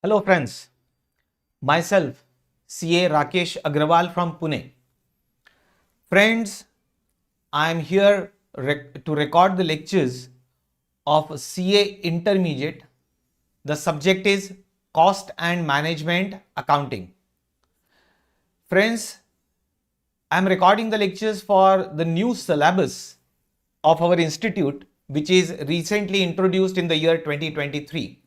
Hello friends, myself CA Rakesh Agrawal from Pune. Friends, I am here to record the lectures of CA Intermediate. The subject is Cost and Management Accounting. Friends, I am recording the lectures for the new syllabus of our institute, which is recently introduced in the year 2023.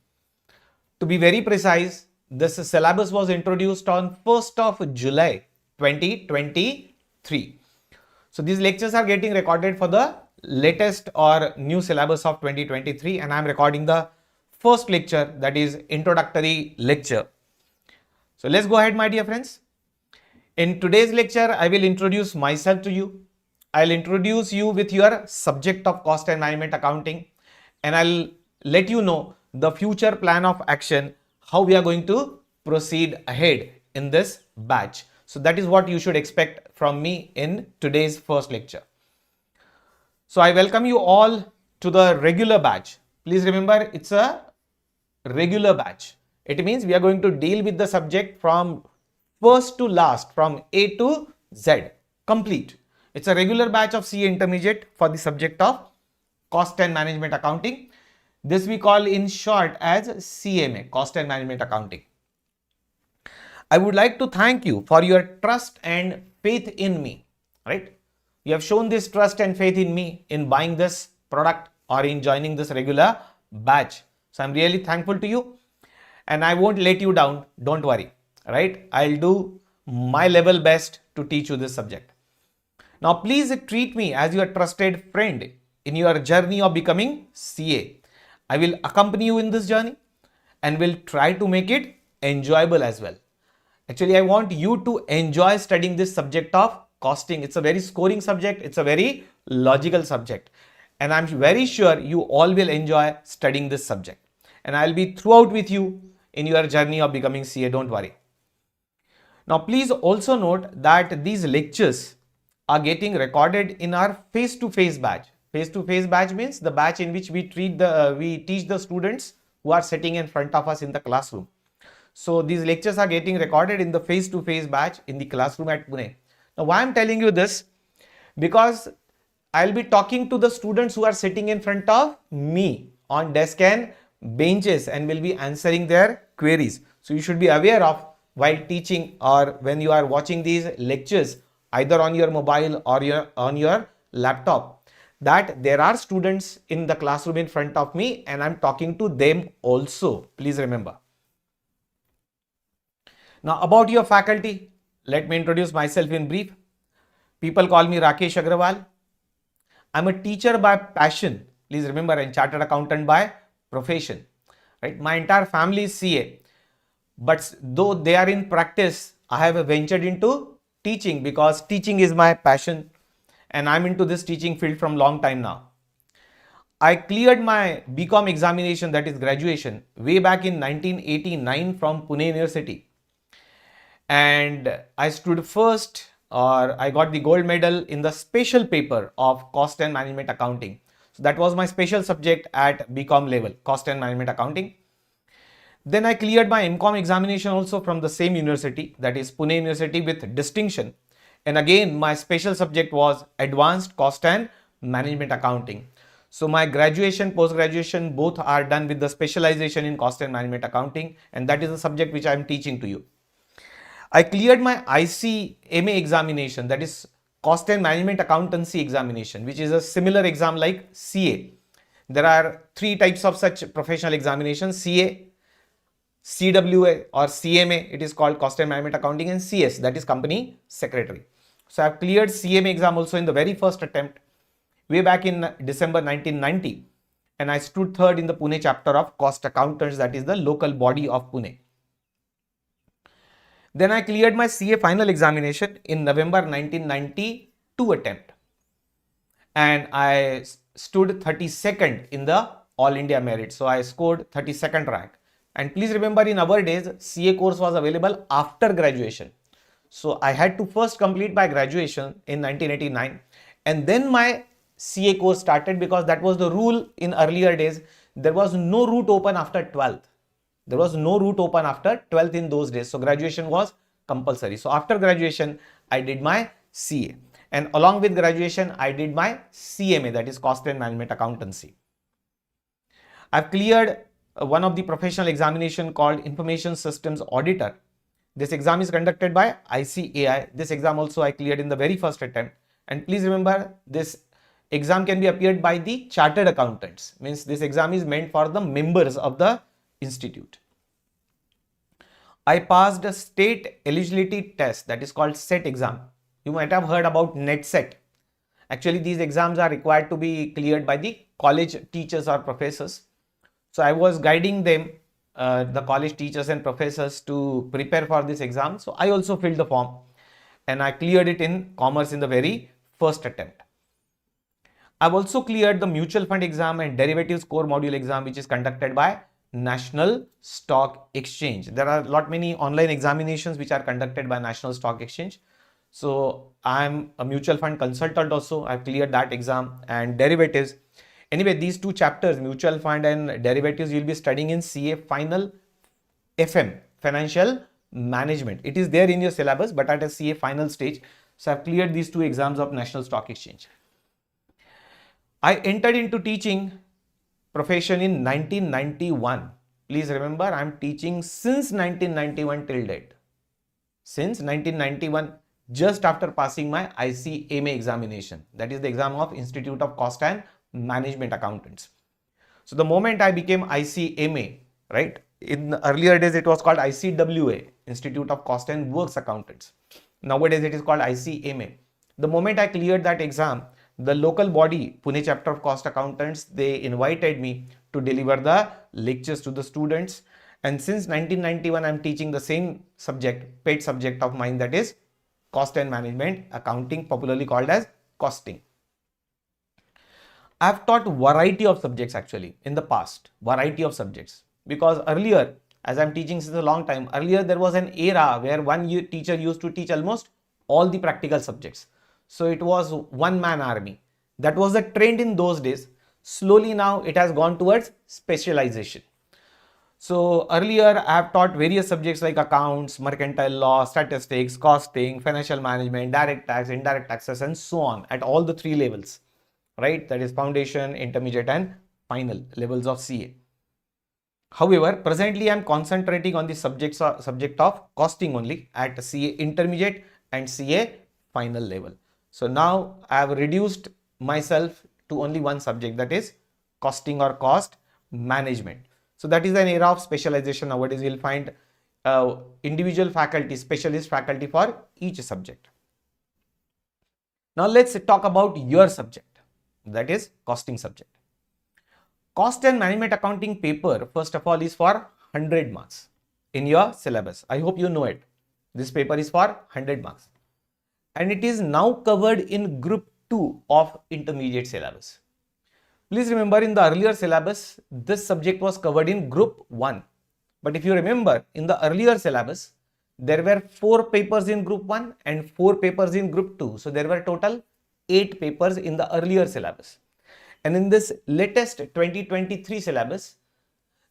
To be very precise, this syllabus was introduced on 1st of July 2023. So these lectures are getting recorded for the latest or new syllabus of 2023, and I am recording the first lecture, that is introductory lecture. So let's go ahead, my dear friends. In today's lecture, I will introduce myself to you. I'll introduce you with your subject of cost and management accounting, and I'll let you know the future plan of action, how we are going to proceed ahead in this batch. So that is what you should expect from me in today's first lecture. So I welcome you all to the regular batch. Please remember, it's a regular batch. It means we are going to deal with the subject from first to last, from A to Z, complete. It's a regular batch of CA Intermediate for the subject of Cost and Management Accounting. This we call in short as CMA, Cost and Management Accounting. I would like to thank you for your trust and faith in me, right? You have shown this trust and faith in me in buying this product or in joining this regular batch. So I'm really thankful to you, and I won't let you down. Don't worry, right? I'll do my level best to teach you this subject. Now, please treat me as your trusted friend in your journey of becoming CA. I will accompany you in this journey and will try to make it enjoyable as well. Actually, I want you to enjoy studying this subject of costing. It's a very scoring subject. It's a very logical subject. And I'm very sure you all will enjoy studying this subject. And I'll be throughout with you in your journey of becoming CA. Don't worry. Now, please also note that these lectures are getting recorded in our face-to-face batch. Face-to-face batch means the batch in which we teach the students who are sitting in front of us in the classroom. So these lectures are getting recorded in the face-to-face batch in the classroom at Pune. Now, why I'm telling you this? Because I'll be talking to the students who are sitting in front of me on desk and benches and will be answering their queries. So you should be aware of, while teaching or when you are watching these lectures either on your mobile or on your laptop, that there are students in the classroom in front of me and I'm talking to them also. Please remember. Now, about your faculty, let me introduce myself in brief. People call me Rakesh Agrawal. I'm a teacher by passion. Please remember, I'm chartered accountant by profession. Right? My entire family is CA. But though they are in practice, I have ventured into teaching because teaching is my passion and I'm into this teaching field from long time now. I cleared my BCom examination, that is graduation, way back in 1989 from Pune University. And I stood first, or I got the gold medal in the special paper of Cost and Management Accounting. So that was my special subject at BCom level, Cost and Management Accounting. Then I cleared my MCom examination also from the same university, that is Pune University, with distinction. And again, my special subject was Advanced Cost and Management Accounting. So my graduation, post-graduation, both are done with the specialization in Cost and Management Accounting, and that is the subject which I am teaching to you. I cleared my ICMA examination, that is Cost and Management Accountancy examination, which is a similar exam like CA. There are three types of such professional examinations: CA, CWA or CMA, it is called Cost and Management Accounting, and CS, that is Company Secretary. So I have cleared CMA exam also in the very first attempt way back in December 1990, and I stood third in the Pune chapter of Cost Accountants, that is the local body of Pune. Then I cleared my CA final examination in November 1992 attempt, and I stood 32nd in the All India merit. So I scored 32nd rank. And please remember, in our days, CA course was available after graduation. So I had to first complete my graduation in 1989, and then my CA course started, because that was the rule in earlier days. There was no route open after 12th. There was no route open after 12th in those days. So graduation was compulsory. So after graduation, I did my CA. And along with graduation, I did my CMA, that is Cost and Management Accountancy. I've cleared one of the professional examination called Information Systems Auditor. This exam is conducted by ICAI. This exam also I cleared in the very first attempt. And please remember, this exam can be appeared by the chartered accountants. Means this exam is meant for the members of the institute. I passed a state eligibility test, that is called SET exam. You might have heard about NET-SET. Actually, these exams are required to be cleared by the college teachers or professors. So I was guiding them, the college teachers and professors, to prepare for this exam. So I also filled the form and I cleared it in commerce in the very first attempt. I've also cleared the mutual fund exam and derivatives core module exam, which is conducted by National Stock Exchange. There are many online examinations which are conducted by National Stock Exchange. So I'm a mutual fund consultant also. I've cleared that exam. And derivatives. Anyway, these two chapters, mutual fund and derivatives, you'll be studying in CA Final FM, Financial Management. It is there in your syllabus, but at a CA final stage. So I've cleared these two exams of National Stock Exchange. I entered into teaching profession in 1991. Please remember, I'm teaching since 1991 till date. Since 1991, just after passing my ICMA examination. That is the exam of Institute of Cost and Management Accountants. So the moment I became ICMA, right? In the earlier days, it was called ICWA, Institute of Cost and Works Accountants. Nowadays, it is called ICMA. The moment I cleared that exam, the local body, Pune chapter of Cost Accountants, they invited me to deliver the lectures to the students. And since 1991, I'm teaching the same subject, paid subject of mine, that is Cost and Management Accounting, popularly called as costing. I've taught variety of subjects actually in the past, variety of subjects, because earlier, as I'm teaching since a long time, earlier there was an era where one teacher used to teach almost all the practical subjects. So it was one-man army. That was the trend in those days. Slowly now it has gone towards specialization. So earlier I have taught various subjects like accounts, mercantile law, statistics, costing, financial management, direct tax, indirect taxes, and so on at all the three levels, right? That is foundation, intermediate, and final levels of CA. However, presently I am concentrating on the subject of costing only at CA intermediate and CA final level. So now I have reduced myself to only one subject, that is costing or cost management. So that is an era of specialization. Nowadays you will find individual faculty, specialist faculty for each subject. Now let's talk about your subject, that is costing subject. Cost and Management Accounting paper, first of all, is for 100 marks in your syllabus. I hope you know it. This paper is for 100 marks. And it is now covered in group 2 of intermediate syllabus. Please remember, in the earlier syllabus, this subject was covered in group 1. But if you remember, in the earlier syllabus, there were 4 papers in group 1 and 4 papers in group 2. So there were total 8 papers in the earlier syllabus. And in this latest 2023 syllabus,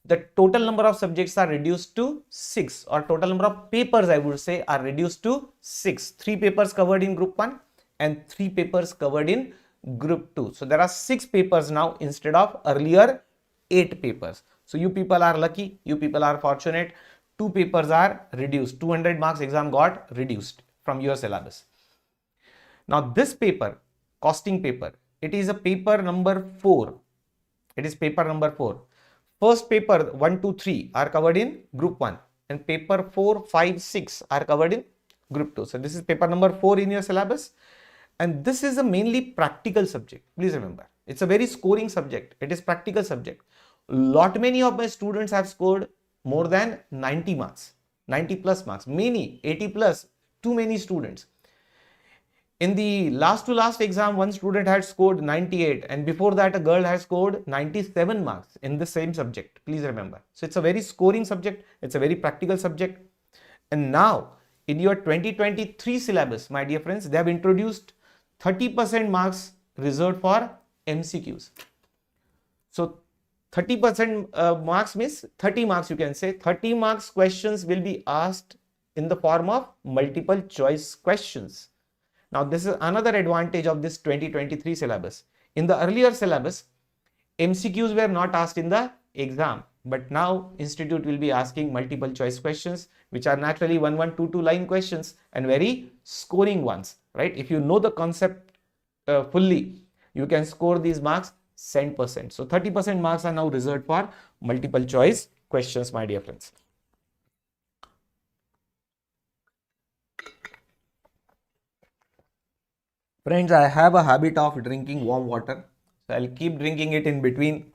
the total number of subjects are reduced to 6, or total number of papers, I would say, are reduced to 6. 3 papers covered in group 1 and 3 papers covered in group 2. So there are 6 papers now instead of earlier 8 papers. So you people are lucky, you people are fortunate. 2 papers are reduced. 200 marks exam got reduced from your syllabus. Now this paper, costing paper, it is a paper number 4. It is paper number 4. First paper 1, 2, 3 are covered in group 1 and paper 4, 5, 6 are covered in group 2. So this is paper number 4 in your syllabus, and this is a mainly practical subject. Please remember, it's a very scoring subject. It is practical subject. Many of my students have scored more than 90 marks, 90 plus marks, many 80 plus, too many students. In the last to last exam, one student had scored 98, and before that a girl had scored 97 marks in the same subject. Please remember. So it's a very scoring subject. It's a very practical subject. And now in your 2023 syllabus, my dear friends, they have introduced 30% marks reserved for MCQs. So 30% marks means 30 marks, you can say. 30 marks questions will be asked in the form of multiple choice questions. Now, this is another advantage of this 2023 syllabus. In the earlier syllabus, MCQs were not asked in the exam, but now Institute will be asking multiple choice questions, which are naturally 2 line questions and very scoring ones, right? If you know the concept fully, you can score these marks 100%. So 30% marks are now reserved for multiple choice questions, my dear friends. Friends, I have a habit of drinking warm water. So I'll keep drinking it in between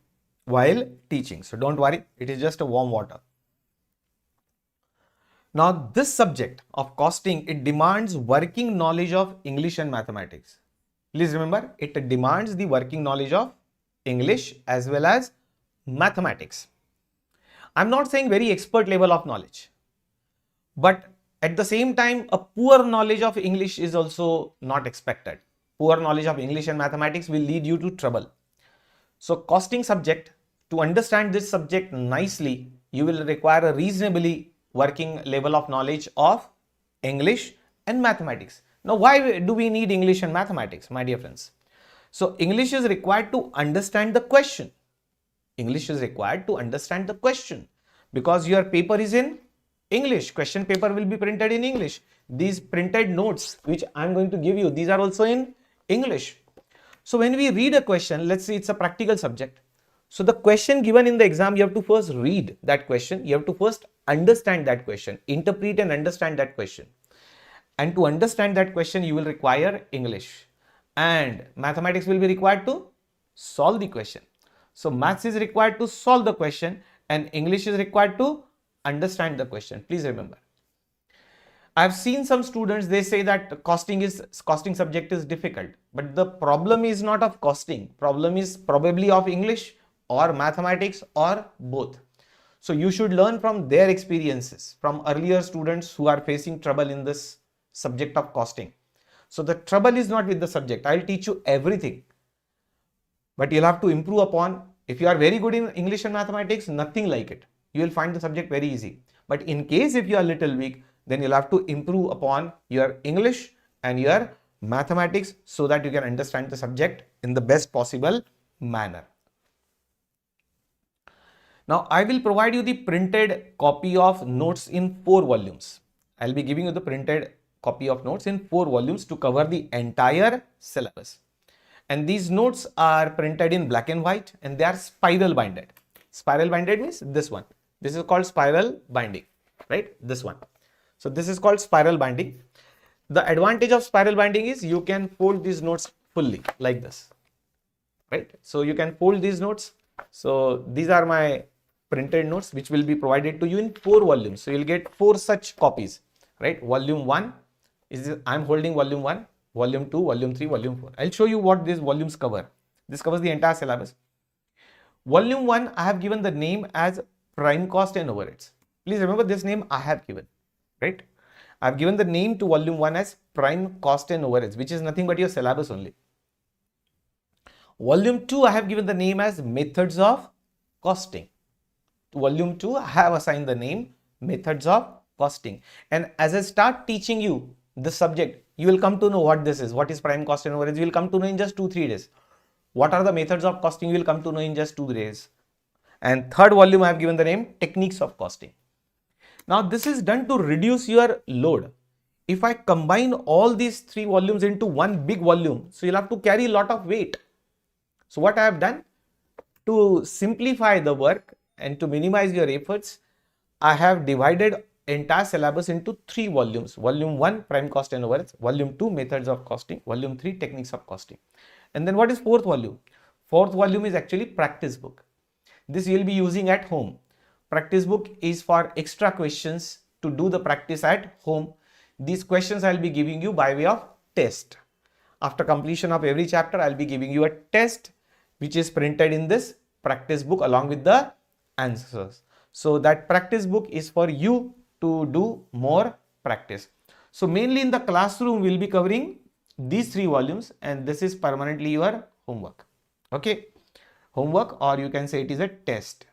while teaching. So don't worry, it is just a warm water. Now, this subject of costing, it demands working knowledge of English and mathematics. Please remember, it demands the working knowledge of English as well as mathematics. I'm not saying very expert level of knowledge, but at the same time, a poor knowledge of English is also not expected. Poor knowledge of English and mathematics will lead you to trouble. So, costing subject, to understand this subject nicely, you will require a reasonably working level of knowledge of English and mathematics. Now, why do we need English and mathematics, my dear friends? So, English is required to understand the question. English is required to understand the question because your paper is in English. Question paper will be printed in English. These printed notes which I'm going to give you, these are also in English. So when we read a question, let's say it's a practical subject. So the question given in the exam, you have to first read that question. You have to first understand that question, interpret and understand that question. And to understand that question, you will require English. And mathematics will be required to solve the question. So maths is required to solve the question and English is required to understand the question. Please remember. I've seen some students, they say that costing subject is difficult, but the problem is not of costing. Problem is probably of English or mathematics or both. So you should learn from their experiences, from earlier students who are facing trouble in this subject of costing. So the trouble is not with the subject. I'll teach you everything, but you'll have to improve upon. If you are very good in English and mathematics, nothing like it. You will find the subject very easy. But in case if you are little weak, then you'll have to improve upon your English and your mathematics so that you can understand the subject in the best possible manner. Now, I will provide you the printed copy of notes in 4 volumes. I'll be giving you the printed copy of notes in 4 volumes to cover the entire syllabus. And these notes are printed in black and white and they are spiral binded. Spiral binded means this one. This is called spiral binding, right? This one. So this is called spiral binding. The advantage of spiral binding is you can fold these notes fully like this, right? So you can fold these notes. So these are my printed notes which will be provided to you in 4 volumes. So you'll get 4 such copies, right? Volume 1 is, I'm holding volume 1, volume 2, volume 3, volume 4. I'll show you what these volumes cover. This covers the entire syllabus. Volume 1, I have given the name as prime cost and overheads. Please remember this name I have given, right? I have given the name to volume 1 as prime cost and overheads, which is nothing but your syllabus only. Volume 2, I have given the name as methods of costing. To volume 2, I have assigned the name methods of costing. And as I start teaching you this subject, you will come to know what this is. What is prime cost and overheads? You will come to know in just 2-3 days. What are the methods of costing? You will come to know in just 2 days. And third volume, I have given the name techniques of costing. Now, this is done to reduce your load. If I combine all these 3 volumes into one big volume, so you'll have to carry a lot of weight. So what I have done to simplify the work and to minimize your efforts, I have divided entire syllabus into 3 volumes. Volume 1, prime cost and overheads. Volume 2, methods of costing. Volume 3, techniques of costing. And then what is 4th volume? 4th volume is actually practice book. This you will be using at home. Practice book is for extra questions to do the practice at home. These questions I will be giving you by way of test. After completion of every chapter, I will be giving you a test which is printed in this practice book along with the answers. So that practice book is for you to do more practice. So mainly in the classroom, we will be covering these 3 volumes and this is permanently your homework. Okay. homework, or you can say it is a test.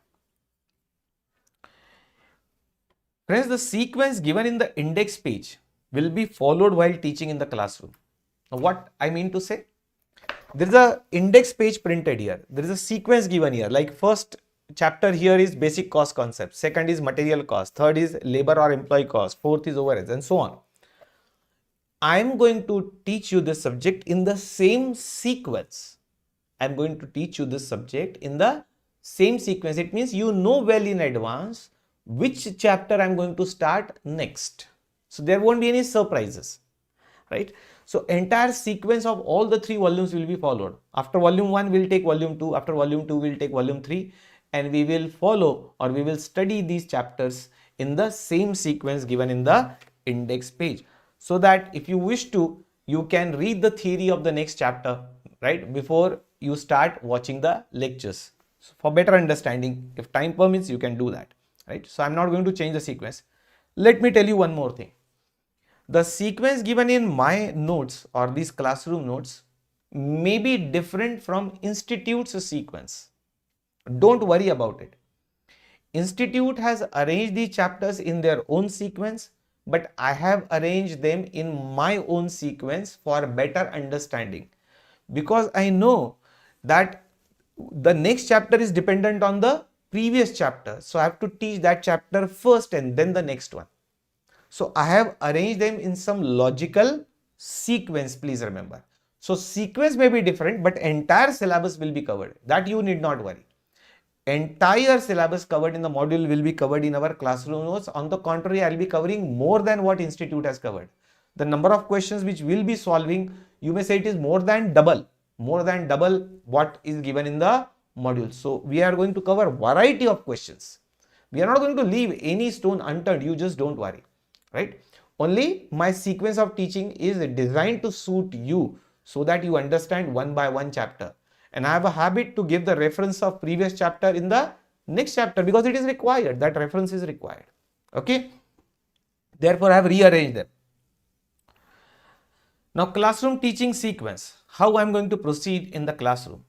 Friends, the sequence given in the index page will be followed while teaching in the classroom. Now, what I mean to say, there is a index page printed here. There is a sequence given here. Like first chapter here is basic cost concept. Second is material cost. Third is labor or employee cost. Fourth is overheads, and so on. I am going to teach you this subject in the same sequence. I am going to teach you this subject in the same sequence. It means you know well in advance which chapter I am going to start next. So there won't be any surprises, right? So entire sequence of all the 3 volumes will be followed. After volume 1, we'll take volume 2. After volume 2, we'll take volume 3. And we will follow, or we will study these chapters in the same sequence given in the index page. So that if you wish to, you can read the theory of the next chapter, right, before you start watching the lectures. So for better understanding, if time permits, you can do that, right? So I'm not going to change the sequence. Let me tell you one more thing. The sequence given in my notes or these classroom notes may be different from institute's sequence. Don't worry about it. Institute has arranged the chapters in their own sequence, but I have arranged them in my own sequence for better understanding, because I know that the next chapter is dependent on the previous chapter. So I have to teach that chapter first and then the next one. So I have arranged them in some logical sequence, please remember. So sequence may be different, but entire syllabus will be covered. That you need not worry. Entire syllabus covered in the module will be covered in our classroom notes. On the contrary, I will be covering more than what institute has covered. The number of questions which we'll be solving, you may say it is more than double what is given in the module. So we are going to cover variety of questions. We are not going to leave any stone unturned. You just don't worry, right? Only my sequence of teaching is designed to suit you so that you understand one by one chapter. And I have a habit to give the reference of previous chapter in the next chapter because it is required. That reference is required. Okay. Therefore, I have rearranged them. Now, classroom teaching sequence. How I am going to proceed in the classroom.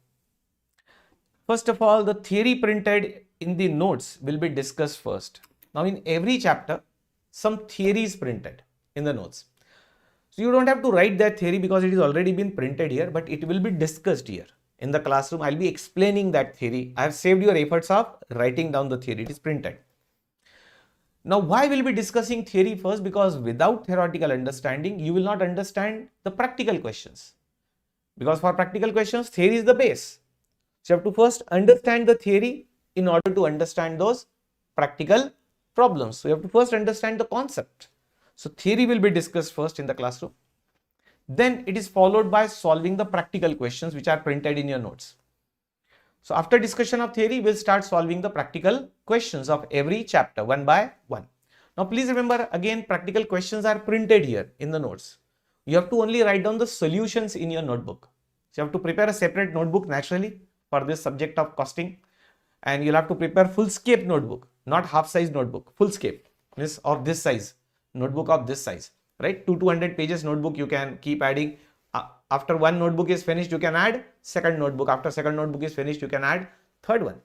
First of all, the theory printed in the notes will be discussed first. Now, in every chapter, some theory is printed in the notes. So, you don't have to write that theory because it is already been printed here, but it will be discussed here. In the classroom, I'll be explaining that theory. I have saved your efforts of writing down the theory. It is printed. Now, why will we be discussing theory first? Because without theoretical understanding, you will not understand the practical questions. Because for practical questions, theory is the base. So, you have to first understand the theory in order to understand those practical problems. So, you have to first understand the concept. So, theory will be discussed first in the classroom. Then it is followed by solving the practical questions which are printed in your notes. So after discussion of theory, we'll start solving the practical questions of every chapter one by one. Now please remember, again, practical questions are printed here in the notes. You have to only write down the solutions in your notebook. So you have to prepare a separate notebook naturally for this subject of costing, and you'll have to prepare full-scape notebook, not half-size notebook, full-scape, means of this size, notebook of this size. Right, 200 pages notebook you can keep adding. After one notebook is finished, you can add second notebook. After second notebook is finished, you can add third one.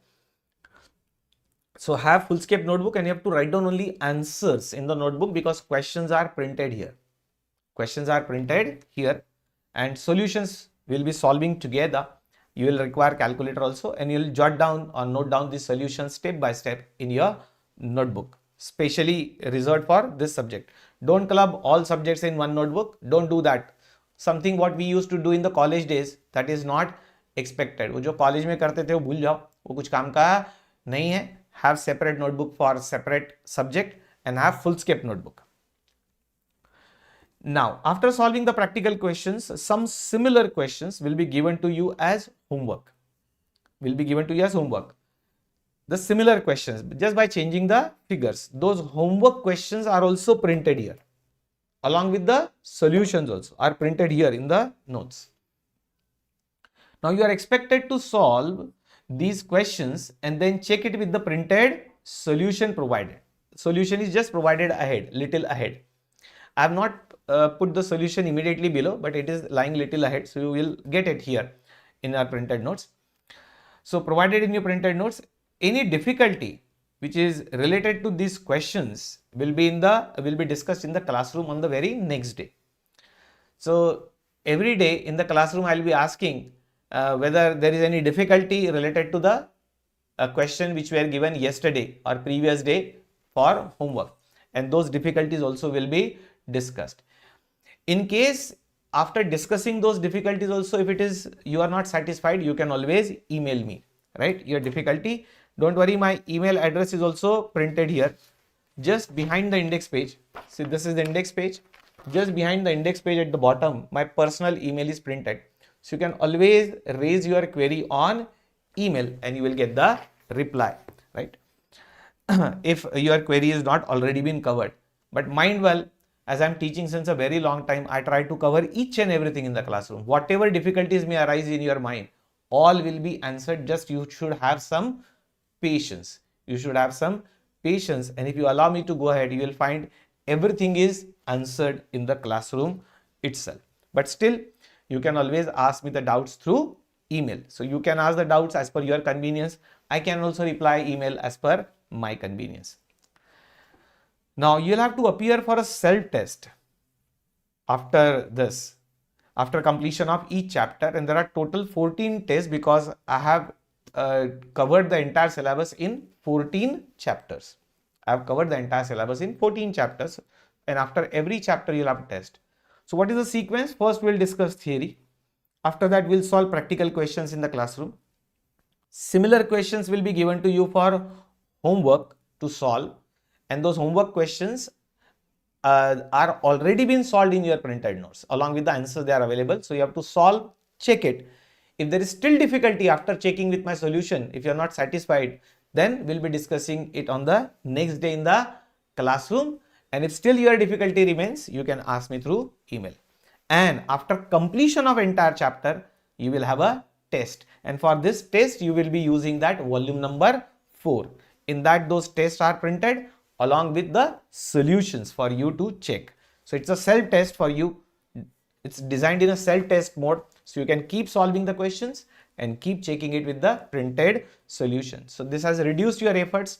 So have full-scape notebook and you have to write down only answers in the notebook because questions are printed here. Questions are printed here and solutions will be solving together. You will require calculator also, and you will jot down or note down the solutions step by step in your notebook, specially reserved for this subject. Don't club all subjects in one notebook. Don't do that. Something what we used to do in the college days, that is not expected. वो जो college में करते थे वो भूल जाओ, वो कुछ काम का नहीं है. Have separate notebook for separate subject and have full-scape notebook. Now, after solving the practical questions, some similar questions will be given to you as homework. The similar questions, just by changing the figures. Those homework questions are also printed here. Along with the solutions also are printed here in the notes. Now you are expected to solve these questions and then check it with the printed solution provided. Solution is just provided ahead, little ahead. I have not put the solution immediately below, but it is lying little ahead. So you will get it here in our printed notes. So provided in your printed notes, any difficulty which is related to these questions will be discussed in the classroom on the very next day. So every day in the classroom I will be asking whether there is any difficulty related to the question which were given yesterday or previous day for homework, and those difficulties also will be discussed. In case after discussing those difficulties also, if it is you are not satisfied, you can always email me, right, your difficulty. Don't worry, my email address is also printed here just behind the index page. See, this is the index page. Just behind the index page at the bottom, my personal email is printed. So you can always raise your query on email and you will get the reply, right? If your query is not already been covered. But mind well, as I'm teaching since a very long time, I try to cover each and everything in the classroom. Whatever difficulties may arise in your mind, all will be answered. Just you should have some patience. You should have some patience. And if you allow me to go ahead, you will find everything is answered in the classroom itself. But still, you can always ask me the doubts through email. So you can ask the doubts as per your convenience. I can also reply email as per my convenience. Now you'll have to appear for a self-test after this, after completion of each chapter, and there are total 14 tests because I have covered the entire syllabus in 14 chapters. I have covered the entire syllabus in 14 chapters, and after every chapter you'll have a test. So what is the sequence? First we'll discuss theory. After that we'll solve practical questions in the classroom. Similar questions will be given to you for homework to solve, and those homework questions are already been solved in your printed notes along with the answers. They are available, so you have to solve, check it. If there is still difficulty after checking with my solution, if you are not satisfied, then we'll be discussing it on the next day in the classroom. And if still your difficulty remains, you can ask me through email. And after completion of entire chapter, you will have a test, and for this test you will be using that volume number 4. In that, those tests are printed along with the solutions for you to check. So it's a self test for you. It's designed in a self test mode, so you can keep solving the questions and keep checking it with the printed solution. So this has reduced your efforts.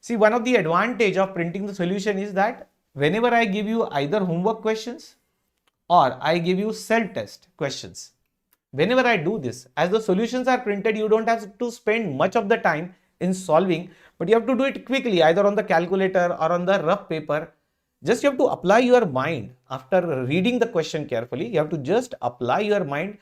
See, one of the advantage of printing the solution is that whenever I give you either homework questions or I give you self test questions, whenever I do this, as the solutions are printed, you don't have to spend much of the time in solving, but you have to do it quickly, either on the calculator or on the rough paper. Just you have to apply your mind after reading the question carefully. You have to just apply your mind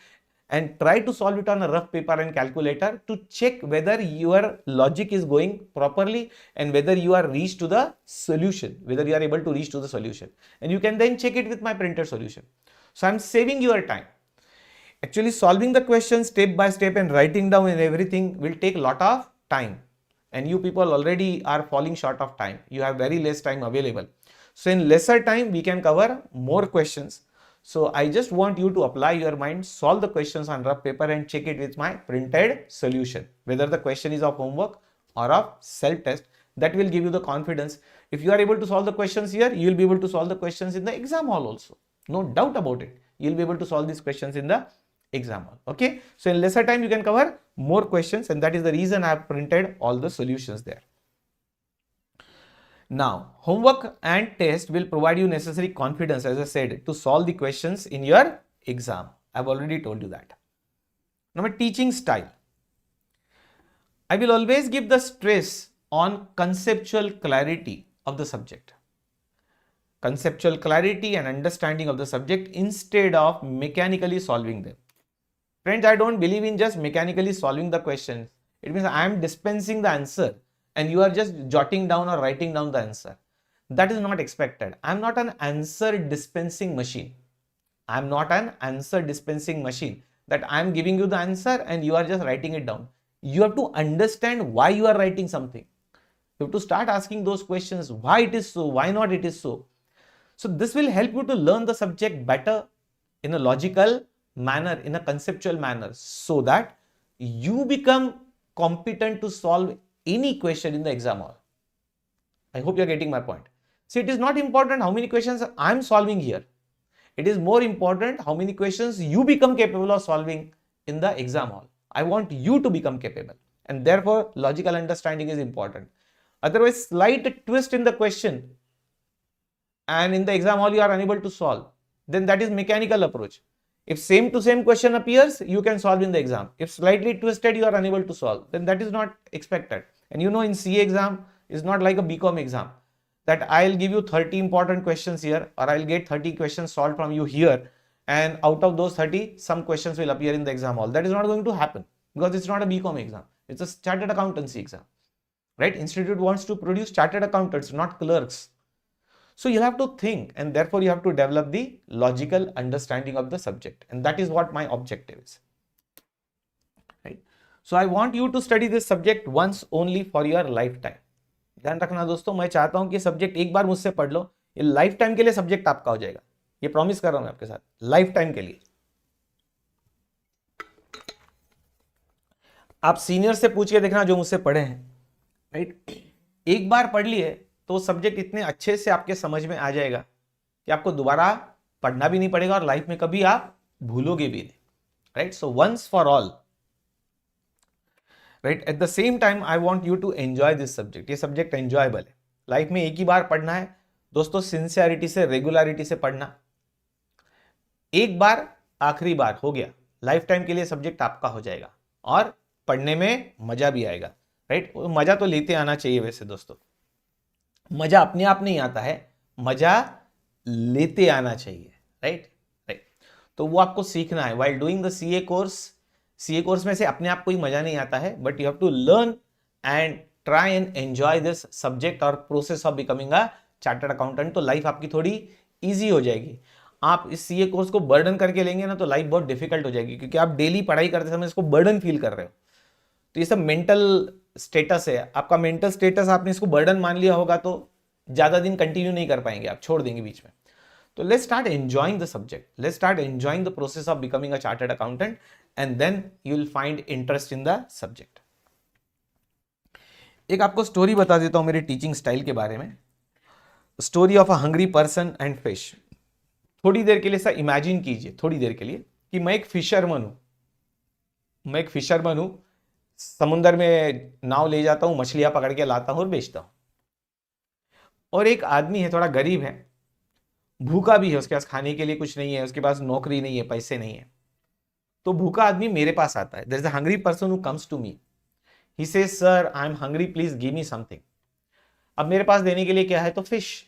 and try to solve it on a rough paper and calculator to check whether your logic is going properly and whether you are reached to the solution, whether you are able to reach to the solution. And you can then check it with my printed solution. So I'm saving your time. Actually, solving the question step by step and writing down and everything will take a lot of time, and you people already are falling short of time. You have very less time available. So in lesser time, we can cover more questions. So I just want you to apply your mind, solve the questions on rough paper and check it with my printed solution, whether the question is of homework or of self-test. That will give you the confidence. If you are able to solve the questions here, you will be able to solve the questions in the exam hall also. No doubt about it. You will be able to solve these questions in the exam hall. Okay. So in lesser time, you can cover more questions, and that is the reason I have printed all the solutions there. Now, homework and test will provide you necessary confidence, as I said, to solve the questions in your exam. I've already told you that. Now, my teaching style. I will always give the stress on conceptual clarity of the subject. Conceptual clarity and understanding of the subject instead of mechanically solving them. Friends, I don't believe in just mechanically solving the questions. It means I am dispensing the answer and you are just jotting down or writing down the answer. That is not expected. I am not an answer dispensing machine. I am not an answer dispensing machine that I am giving you the answer and you are just writing it down. You have to understand why you are writing something. You have to start asking those questions. Why it is so? Why not it is so? So this will help you to learn the subject better in a logical manner, in a conceptual manner, so that you become competent to solve any question in the exam hall. I hope you are getting my point. See, it is not important how many questions I am solving here. It is more important how many questions you become capable of solving in the exam hall. I want you to become capable, and therefore logical understanding is important. Otherwise, slight twist in the question and in the exam hall you are unable to solve, then that is mechanical approach. If same to same question appears, you can solve in the exam. If slightly twisted, you are unable to solve, then that is not expected. And you know, in CA exam is not like a BCom exam that I'll give you 30 important questions here, or I'll get 30 questions solved from you here, and out of those 30, some questions will appear in the exam hall. That is not going to happen because it's not a BCom exam. It's a chartered accountancy exam, right? Institute wants to produce chartered accountants, not clerks. So you'll have to think, and therefore you have to develop the logical understanding of the subject. And that is what my objective is, right? So I want you to study this subject once only for your lifetime. ध्यान रखना दोस्तों, मैं चाहता हूं कि subject एक बार मुझसे पढ़ लो, ये लाइफ टाइम के लिए सब्जेक्ट आपका हो जाएगा, ये प्रॉमिस कर रहा हूं मैं आपके साथ, लाइफ टाइम के लिए। आप सीनियर से पूछ के देखना जो मुझसे पढ़े हैं, राइट? एक बार पढ़ लिए तो सब्जेक्ट इतने अच्छे से आपके समझ में आ जाएगा कि आपको दोबारा पढ़ना भी नहीं पड़ेगा और लाइफ में कभी आप भूलोगे भी नहीं, right? So once for all, right? At the same time I want you to enjoy this subject. ये सब्जेक्ट एंजॉयबल है, लाइफ में एक ही बार पढ़ना है दोस्तों, सिंसियरिटी से, रेगुलरिटी से पढ़ना। एक बार आखिरी बार हो गया, लाइफ टाइम के लिए सब्जेक्ट आपका हो जाएगा और पढ़ने में मजा भी आएगा, राइट? मजा तो लेते आना चाहिए वैसे दोस्तों, मजा अपने आप नहीं आता है, मजा लेते आना चाहिए, राइट? राइट। तो वो आपको सीखना है while doing the CA course. CA course में से अपने आप कोई मजा नहीं आता है, but you have to learn and try and enjoy this subject और process of becoming a chartered accountant. तो लाइफ आपकी थोड़ी ईजी हो जाएगी। आप इस सीए कोर्स को बर्डन करके लेंगे ना तो लाइफ बहुत डिफिकल्ट हो जाएगी, क्योंकि आप डेली पढ़ाई करते समय इसको बर्डन फील कर रहे हो। तो ये सब मेंटल स्टेटस है, आपका मेंटल स्टेटस, आपने इसको बर्डन मान लिया होगा तो ज्यादा दिन कंटिन्यू नहीं कर पाएंगे, आप छोड़ देंगे बीच में। तो let's start enjoying the subject, let's start enjoying the process of becoming a chartered accountant, and then you will find interest in the subject. एक आपको स्टोरी बता देता हूं मेरे टीचिंग स्टाइल के बारे में। Story of a hungry person and fish. थोड़ी देर के लिए सर इमेजिन कीजिए, थोड़ी देर के लिए, कि मैं एक फिशरमैन हूं, समुद्र में नाव ले जाता हूं, मछलियां पकड़ के लाता हूं और बेचता हूं। और एक आदमी है, थोड़ा गरीब है, भूखा भी है, उसके पास खाने के लिए कुछ नहीं है, उसके पास नौकरी नहीं है, पैसे नहीं है। तो भूखा आदमी मेरे पास आता है। There is a hungry person who comes to me, he says sir I am hungry, please give me something. अब मेरे पास देने के लिए क्या है? तो fish.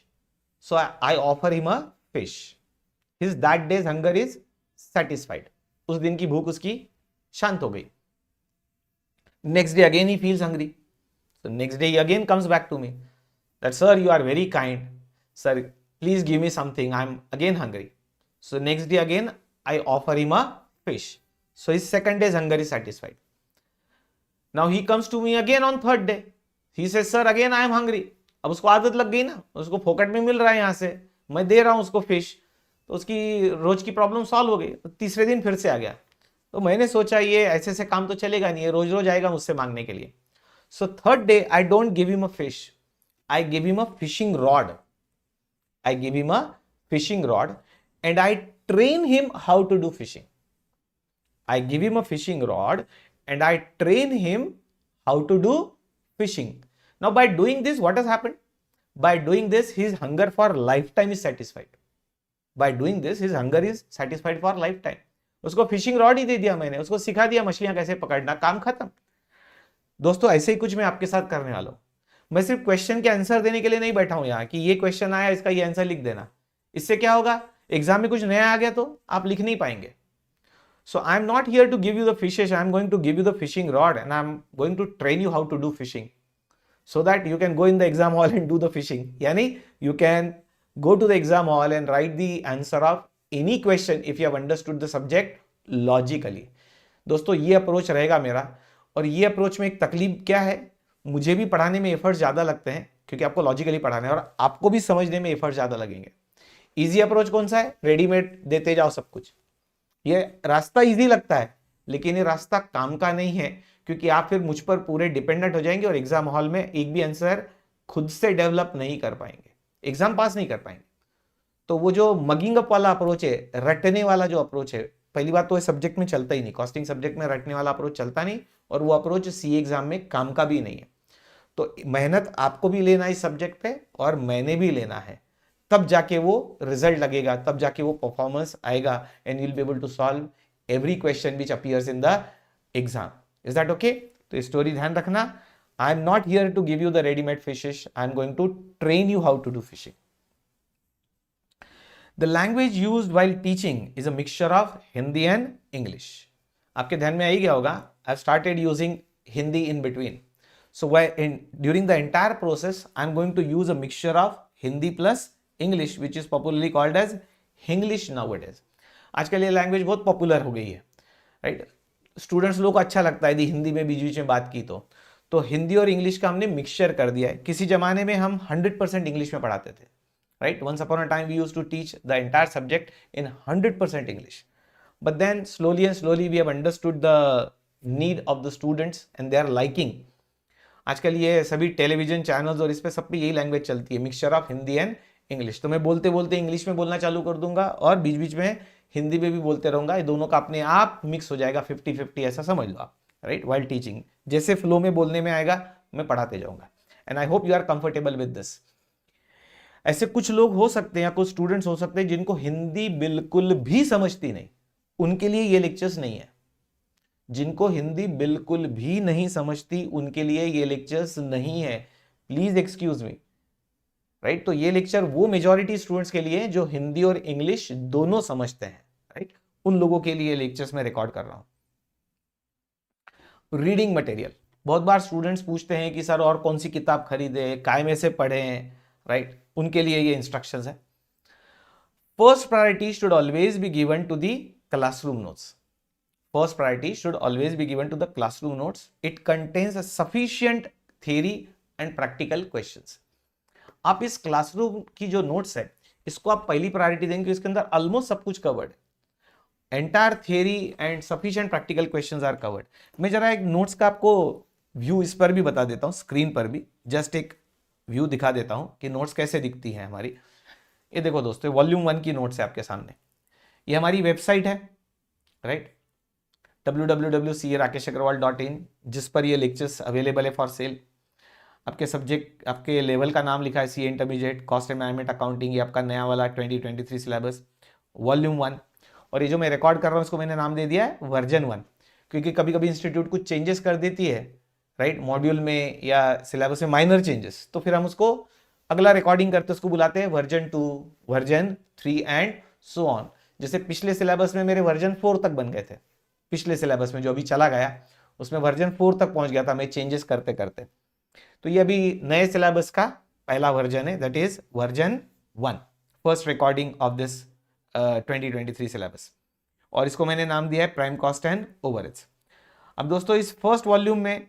So I offer him a fish. His that day's hunger is satisfied. उस दिन की भूख उसकी शांत हो गई। Next day again he feels hungry. So next day he again comes back to me. That sir, you are very kind. Sir, please give me something. I'm again hungry. So next day again I offer him a fish. So his second day's hunger is satisfied. Now he comes to me again on third day. He says, sir, again I am hungry. अब उसको आदत लग गई ना, उसको फोकट में मिल रहा है, यहाँ से मैं दे रहा हूँ उसको फिश, तो उसकी रोज की प्रॉब्लम सॉल्व हो गई। तो तीसरे दिन फिर से आ गया। तो मैंने सोचा ये ऐसे से काम तो चलेगा नहीं, ये रोज रोज आएगा मुझसे मांगने के लिए। So third day I don't give him a fish, I give him a fishing rod. I give him a fishing rod and I train him how to do fishing. I give him a fishing rod and I train him how to do fishing. Now by doing this what has happened? By doing this his hunger for life time is satisfied. By doing this his hunger is satisfied for life time. उसको fishing rod ही दे दिया मैंने, उसको सिखा दिया मछलियां कैसे पकड़ना, काम खत्म। दोस्तों ऐसे ही कुछ मैं आपके साथ करने वाला हूं। मैं सिर्फ क्वेश्चन के आंसर देने के लिए नहीं बैठा हूं यहाँ कि ये क्वेश्चन आया इसका ये आंसर लिख देना। इससे क्या होगा? एग्जाम में कुछ नया आ गया तो आप लिख नहीं पाएंगे। So I am not here to give you the fishes, I am going to give you the fishing rod and I am going to train you how to do fishing so that you can go in the exam hall and do the fishing. Yani you can go to the exam hall and write the answer of any question if you have understood the subject logically. दोस्तों ये approach रहेगा मेरा। और ये approach में एक तकलीफ क्या है, मुझे भी पढ़ाने में एफर्ट ज्यादा लगते हैं क्योंकि आपको लॉजिकली पढ़ाना है और आपको भी समझने में एफर्ट ज्यादा लगेंगे। इजी अप्रोच कौन सा है? रेडीमेड देते जाओ सब कुछ। ये रास्ता इजी लगता है लेकिन ये रास्ता काम का नहीं है, क्योंकि आप फिर मुझ पर पूरे डिपेंडेंट हो जाएंगे और एग्जाम हॉल में एक भी आंसर खुद से डेवलप नहीं कर पाएंगे, एग्जाम पास नहीं कर पाएंगे। तो वो जो मगिंग अप वाला अप्रोच है, रटने वाला जो अप्रोच है, पहली बात तो इस सब्जेक्ट में चलता ही नहीं, कॉस्टिंग सब्जेक्ट में रटने वाला अप्रोच चलता नहीं, और वो अप्रोच सीए एग्जाम में काम का भी नहीं है। तो मेहनत आपको भी लेना है इस सब्जेक्ट पे, और मैंने भी लेना है, तब जाके वो रिजल्ट लगेगा, तब जाके वो परफॉर्मेंस आएगा, and you will be able to solve every question which appears in the exam. Is that okay? तो स्टोरी ध्यान रखना, I am not here to give you the readymade fishes, I am going to train you how to do fishing. The language used while teaching is a mixture of Hindi and English. आपके ध्यान में आ ही गया होगा, I've started using Hindi in between. So during the entire process, I'm going to use a mixture of Hindi plus English, which is popularly called as Hinglish nowadays. आजकल ये language बहुत popular हो गई है, राइट? स्टूडेंट्स लोग को अच्छा लगता है यदि हिंदी में बीच बीच में बात की तो हिंदी और इंग्लिश का हमने मिक्सचर कर दिया है। किसी जमाने में हम 100% इंग्लिश में पढ़ाते थे, right? Once upon a time we used to teach the entire subject in 100% English, but then slowly and slowly we have understood the need of the students and they are liking. आजकल ये सभी television channels और इस पे सब पे यही language चलती है, mixture of Hindi and English. तो मैं बोलते बोलते इंग्लिश में बोलना चालू कर दूंगा और बीच बीच में हिंदी में भी बोलते रहूंगा, ये दोनों का अपने आप मिक्स हो जाएगा, 50-50 ऐसा समझ लो आप, राइट? वाइल टीचिंग जैसे फ्लो में बोलने में आएगा मैं पढ़ाते जाऊंगा, and I hope you are comfortable with this. ऐसे कुछ लोग हो सकते हैं या कुछ स्टूडेंट्स हो सकते हैं जिनको हिंदी बिल्कुल भी समझती नहीं, उनके लिए ये लेक्चर्स नहीं है। जिनको हिंदी बिल्कुल भी नहीं समझती उनके लिए ये लेक्चर्स नहीं है, प्लीज एक्सक्यूज मी, राइट? तो ये लेक्चर वो मेजॉरिटी स्टूडेंट्स के लिए जो हिंदी और इंग्लिश दोनों समझते हैं, राइट? उन लोगों के लिए लेक्चर्स में रिकॉर्ड कर रहा हूं। रीडिंग मटेरियल, बहुत बार स्टूडेंट्स पूछते हैं कि सर और कौन सी किताब खरीदे, काय में से पढ़ें, राइट? उनके लिए ये इंस्ट्रक्शंस है। First priority should always be given to the classroom notes. First priority should always be given to the classroom notes. It contains sufficient theory and practical questions. आप इस क्लासरूम की जो नोट्स है इसको आप पहली प्रायोरिटी देंगे, इसके अंदर ऑलमोस्ट सब कुछ covered, entire theory and sufficient practical questions are covered. मैं जरा एक नोट्स का आपको व्यू इस पर भी बता देता हूं, स्क्रीन पर भी जस्ट एक व्यू दिखा देता हूं कि नोट्स कैसे दिखती है हमारी। ये देखो दोस्तों, वॉल्यूम 1 की नोट्स है आपके सामने। ये हमारी वेबसाइट है, राइट? www.carakeshagarwal.in, जिस पर ये लेक्चर्स अवेलेबल है फॉर सेल। आपके सब्जेक्ट, आपके लेवल का नाम लिखा है CA intermediate, cost and management accounting, ये आपका नया वाला 2023 सिलेबस, वॉल्यूम 1। और ये जो मैं रिकॉर्ड कर रहा हूँ इसको मैंने नाम दे दिया है वर्जन 1, क्योंकि कभी कभी इंस्टीट्यूट कुछ चेंजेस कर देती है, राइट? मॉड्यूल में या सिलेबस में माइनर चेंजेस, तो फिर हम उसको अगला रिकॉर्डिंग करते उसको बुलाते हैं version 2, version 3 and so on. जैसे पिछले सिलेबस में मेरे वर्जन 4 तक बन गए थे, पिछले सिलेबस में जो अभी चला गया उसमें वर्जन 4 तक पहुंच गया था मैं चेंजेस करते करते। तो ये अभी नए सिलेबस का पहला वर्जन है, that is version 1, first recording of this 2023 syllabus, और इसको मैंने नाम दिया है प्राइम कॉस्ट एंड ओवरहेड्स। अब दोस्तों इस फर्स्ट वॉल्यूम में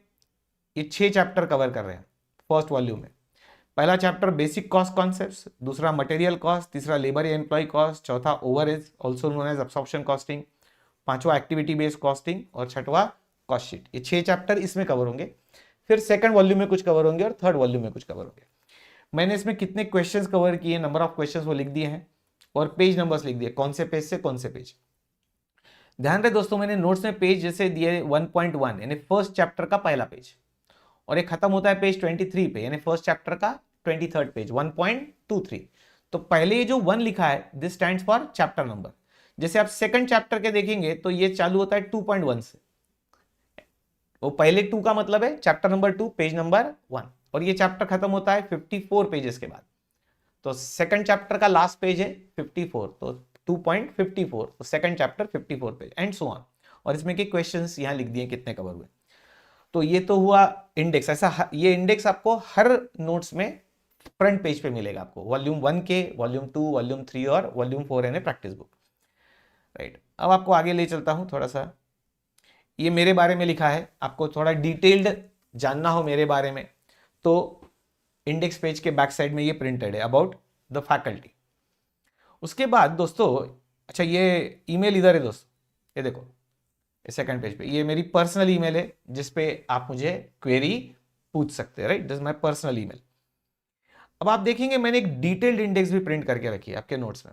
ये 6 चैप्टर कवर कर रहे हैं फर्स्ट वॉल्यूम में। पहला चैप्टर बेसिक कॉस्ट कॉन्सेप्ट्स, दूसरा मटेरियल कॉस्ट, तीसरा लेबर या एम्प्लॉय कॉस्ट, चौथा overheads also known as absorption costing, पांचवा एक्टिविटी बेस्ड कॉस्टिंग और छठवा कॉस्ट शीट। ये 6 चैप्टर इसमें कवर होंगे। फिर सेकंड वॉल्यूम में कुछ कवर होंगे और थर्ड वॉल्यूम में कुछ कवर होंगे। मैंने इसमें कितने क्वेश्चंस कवर किए, नंबर ऑफ क्वेश्चंस वो लिख दिए हैं और पेज नंबर्स लिख दिए, कौन से पेज से कौन से पेज। ध्यान रहे दोस्तों, मैंने नोट्स में पेज जैसे दिए 1.1 यानी फर्स्ट चैप्टर का पहला पेज, और ये खत्म होता है पेज 23 पे यानी फर्स्ट चैप्टर का 23rd पेज 1.23। तो पहले ये जो 1 लिखा है this stands for chapter number. जैसे आप सेकंड चैप्टर के देखेंगे तो ये चालू होता है 2.1 से, वो पहले 2 का मतलब है चैप्टर नंबर 2 पेज नंबर 1, और ये चैप्टर खत्म होता है 54 पेजेस के बाद। तो सेकंड चैप्टर का लास्ट पेज है 54, तो 2.54, तो second chapter 54 page and so on. और इसमें के क्वेश्चंस यहां लिख दिए कितने कवर हुए। तो ये तो हुआ इंडेक्स। ऐसा ये इंडेक्स आपको हर नोट्स में फ्रंट पेज पे मिलेगा आपको, वॉल्यूम 1 के, वॉल्यूम 2, वॉल्यूम 3 और वॉल्यूम 4 यानी प्रैक्टिस बुक, राइट? अब आपको आगे ले चलता हूं थोड़ा सा। ये मेरे बारे में लिखा है, आपको थोड़ा डिटेल्ड जानना हो मेरे बारे में तो इंडेक्स पेज के बैक साइड में ये प्रिंटेड है अबाउट द फैकल्टी। उसके बाद दोस्तों, अच्छा ये ईमेल इधर है दोस्तों, ये देखो सेकंड पेज पे ये मेरी पर्सनल ईमेल है जिस पे आप मुझे क्वेरी पूछ सकते हैं, right? This is my personal email. अब आप देखेंगे मैंने एक डिटेल्ड इंडेक्स भी प्रिंट करके रखी है आपके नोट्स में।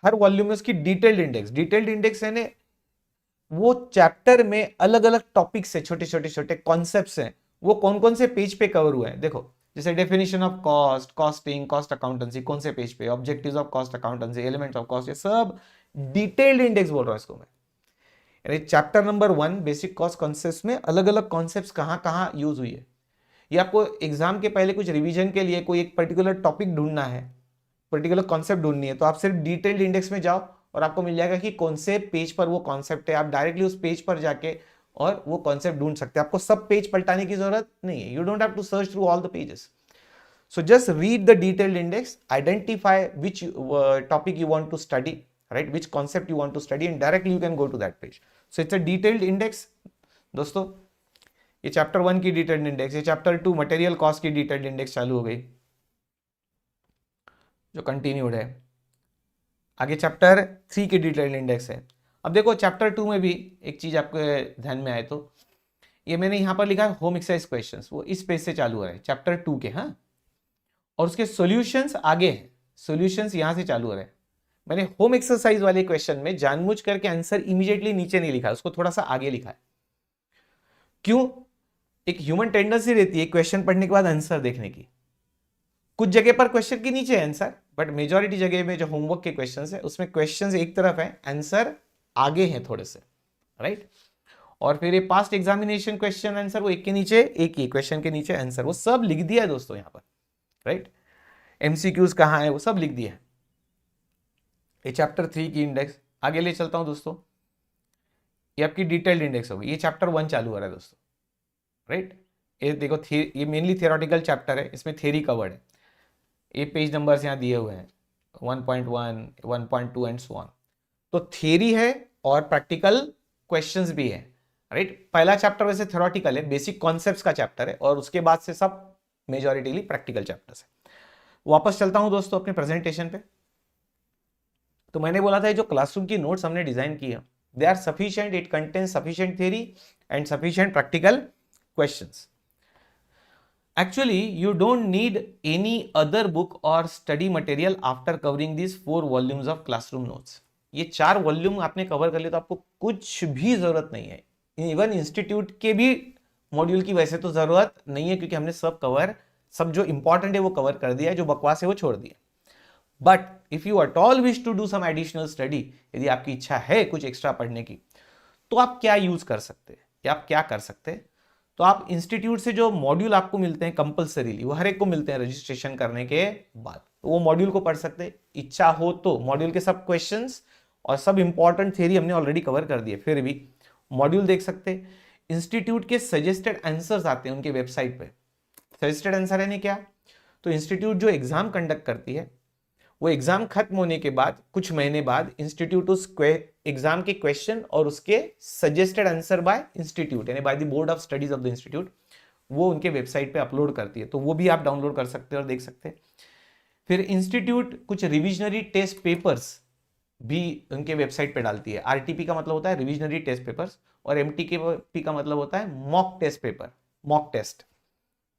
हर वॉल्यूम में उसकी डिटेल्ड इंडेक्स यानी वो चैप्टर में अलग अलग टॉपिक्स है, छोटे छोटे छोटे कॉन्सेप्ट्स हैं, वो कौन कौन से पेज पे कवर हुए हैं। देखो जैसे definition of cost, costing, cost accountancy कौन से पेज पे, objectives of cost accountancy, elements of cost, ये सब डिटेल्ड इंडेक्स बोल रहा हूं इसको मैं। यानी chapter number 1 basic cost concepts में अलग अलग कॉन्सेप्ट्स कहां कहां यूज हुई है। ये आपको एग्जाम के पहले कुछ रिवीजन के लिए कोई एक पर्टिकुलर टॉपिक ढूंढना है, पर्टिकुलर कॉन्सेप्ट ढूंढनी है, तो आप सिर्फ डिटेल्ड इंडेक्स में जाओ और आपको मिल जाएगा कि कौन से पेज पर वो कॉन्सेप्ट है। आप डायरेक्टली उस पेज पर जाके और वो कॉन्सेप्ट ढूंढ सकते हैं, आपको सब पेज पलटाने की जरूरत नहीं है। You don't have to search through all the pages. So just read the detailed index, identify which topic you want to study, right? Which concept you want to study, and directly you can go to that page. So it's a detailed index. दोस्तों ये chapter 1 की detailed index, ये chapter 2 material cost की detailed index चालू हो गई जो continued है। आगे चैप्टर 3 की डिटेल्ड इंडेक्स है। अब देखो चैप्टर 2 में भी एक चीज आपके ध्यान में आए तो ये मैंने यहां पर लिखा है होम एक्सरसाइज क्वेश्चंस, वो इस पेज से चालू हो रहा है चैप्टर 2 के, हाँ, और उसके सॉल्यूशंस आगे हैं, सॉल्यूशंस यहां से चालू हो रहे हैं। मैंने होम एक्सरसाइज वाले क्वेश्चन में जानबूझ करके आंसर इमीडिएटली नीचे नहीं लिखा है, उसको थोड़ा सा आगे लिखा है। क्यों? एक ह्यूमन टेंडेंसी रहती है क्वेश्चन पढ़ने के बाद आंसर देखने की। कुछ जगह पर क्वेश्चन के नीचे है आंसर, बट मेजॉरिटी जगह में जो होमवर्क के क्वेश्चन है उसमें क्वेश्चन एक तरफ है, आंसर आगे है थोड़े से, राइट। और फिर ये पास्ट एग्जामिनेशन क्वेश्चन आंसर वो एक के नीचे एक ही क्वेश्चन के नीचे आंसर, वो सब लिख दिया है दोस्तों यहाँ पर, राइट। एमसीक्यूज कहाँ है वो सब लिख दिया है। ये चैप्टर 3 की इंडेक्स आगे ले चलता हूं दोस्तों, ये आपकी डिटेल्ड इंडेक्स होगी। ये चैप्टर 1 चालू हो रहा है दोस्तों, राइट। ये देखो ये मेनली थियोरेटिकल चैप्टर है, इसमें थियरी कवर्ड है। ये पेज नंबर्स यहाँ दिए हुए हैं 1.1, 1.2 एंड सो ऑन। तो थियरी है और प्रैक्टिकल क्वेश्चंस भी है, राइट। पहला चैप्टर वैसे थियोरेटिकल है, बेसिक कॉन्सेप्ट्स का चैप्टर है, और उसके बाद से सब मेजॉरिटीली प्रैक्टिकल चैप्टर्स है। वापस चलता हूं दोस्तों अपने प्रेजेंटेशन पे। तो मैंने बोला था जो क्लासरूम की नोट्स हमने डिजाइन की है they are sufficient, it contains sufficient theory and sufficient practical questions. Actually, you don't need any other book or study material after covering these 4 volumes of classroom notes. ये 4 volume आपने cover कर लिया तो आपको कुछ भी जरूरत नहीं है। इवन इंस्टीट्यूट के भी मॉड्यूल की वैसे तो जरूरत नहीं है, क्योंकि हमने सब जो इंपॉर्टेंट है वो कवर कर दिया है, जो बकवास है वो छोड़ दिया। But if you at all wish to do some additional study, यदि आपकी इच्छा है कुछ एक्स्ट्रा पढ़ने की, तो आप क्या यूज कर सकते हैं या आप क्या कर सकते हैं। तो आप इंस्टीट्यूट से जो मॉड्यूल आपको मिलते हैं कंपलसरीली, वो हर एक को मिलते हैं रजिस्ट्रेशन करने के बाद, तो वो मॉड्यूल को पढ़ सकते हैं। इच्छा हो तो मॉड्यूल के सब क्वेश्चंस और सब इंपॉर्टेंट थ्योरी हमने ऑलरेडी कवर कर दिए, फिर भी मॉड्यूल देख सकते हैं। इंस्टीट्यूट के सजेस्टेड आंसर्स आते हैं उनके वेबसाइट पे। सजेस्टेड आंसर यानी क्या? तो इंस्टीट्यूट जो एग्जाम कंडक्ट करती है, वो एग्जाम खत्म होने के बाद कुछ महीने बाद इंस्टीट्यूट उस एग्जाम के क्वेश्चन और उसके सजेस्टेड आंसर बाय इंस्टीट्यूट यानी by the board of studies of the institute, वो उनके वेबसाइट पे अपलोड करती है, तो वो भी आप डाउनलोड कर सकते हैं और देख सकते हैं। फिर इंस्टीट्यूट कुछ रिविजनरी टेस्ट पेपर्स भी उनके वेबसाइट पे डालती है। आरटीपी का मतलब होता है रिविजनरी टेस्ट पेपर्स, और एमटीके का मतलब होता है mock test paper, mock test.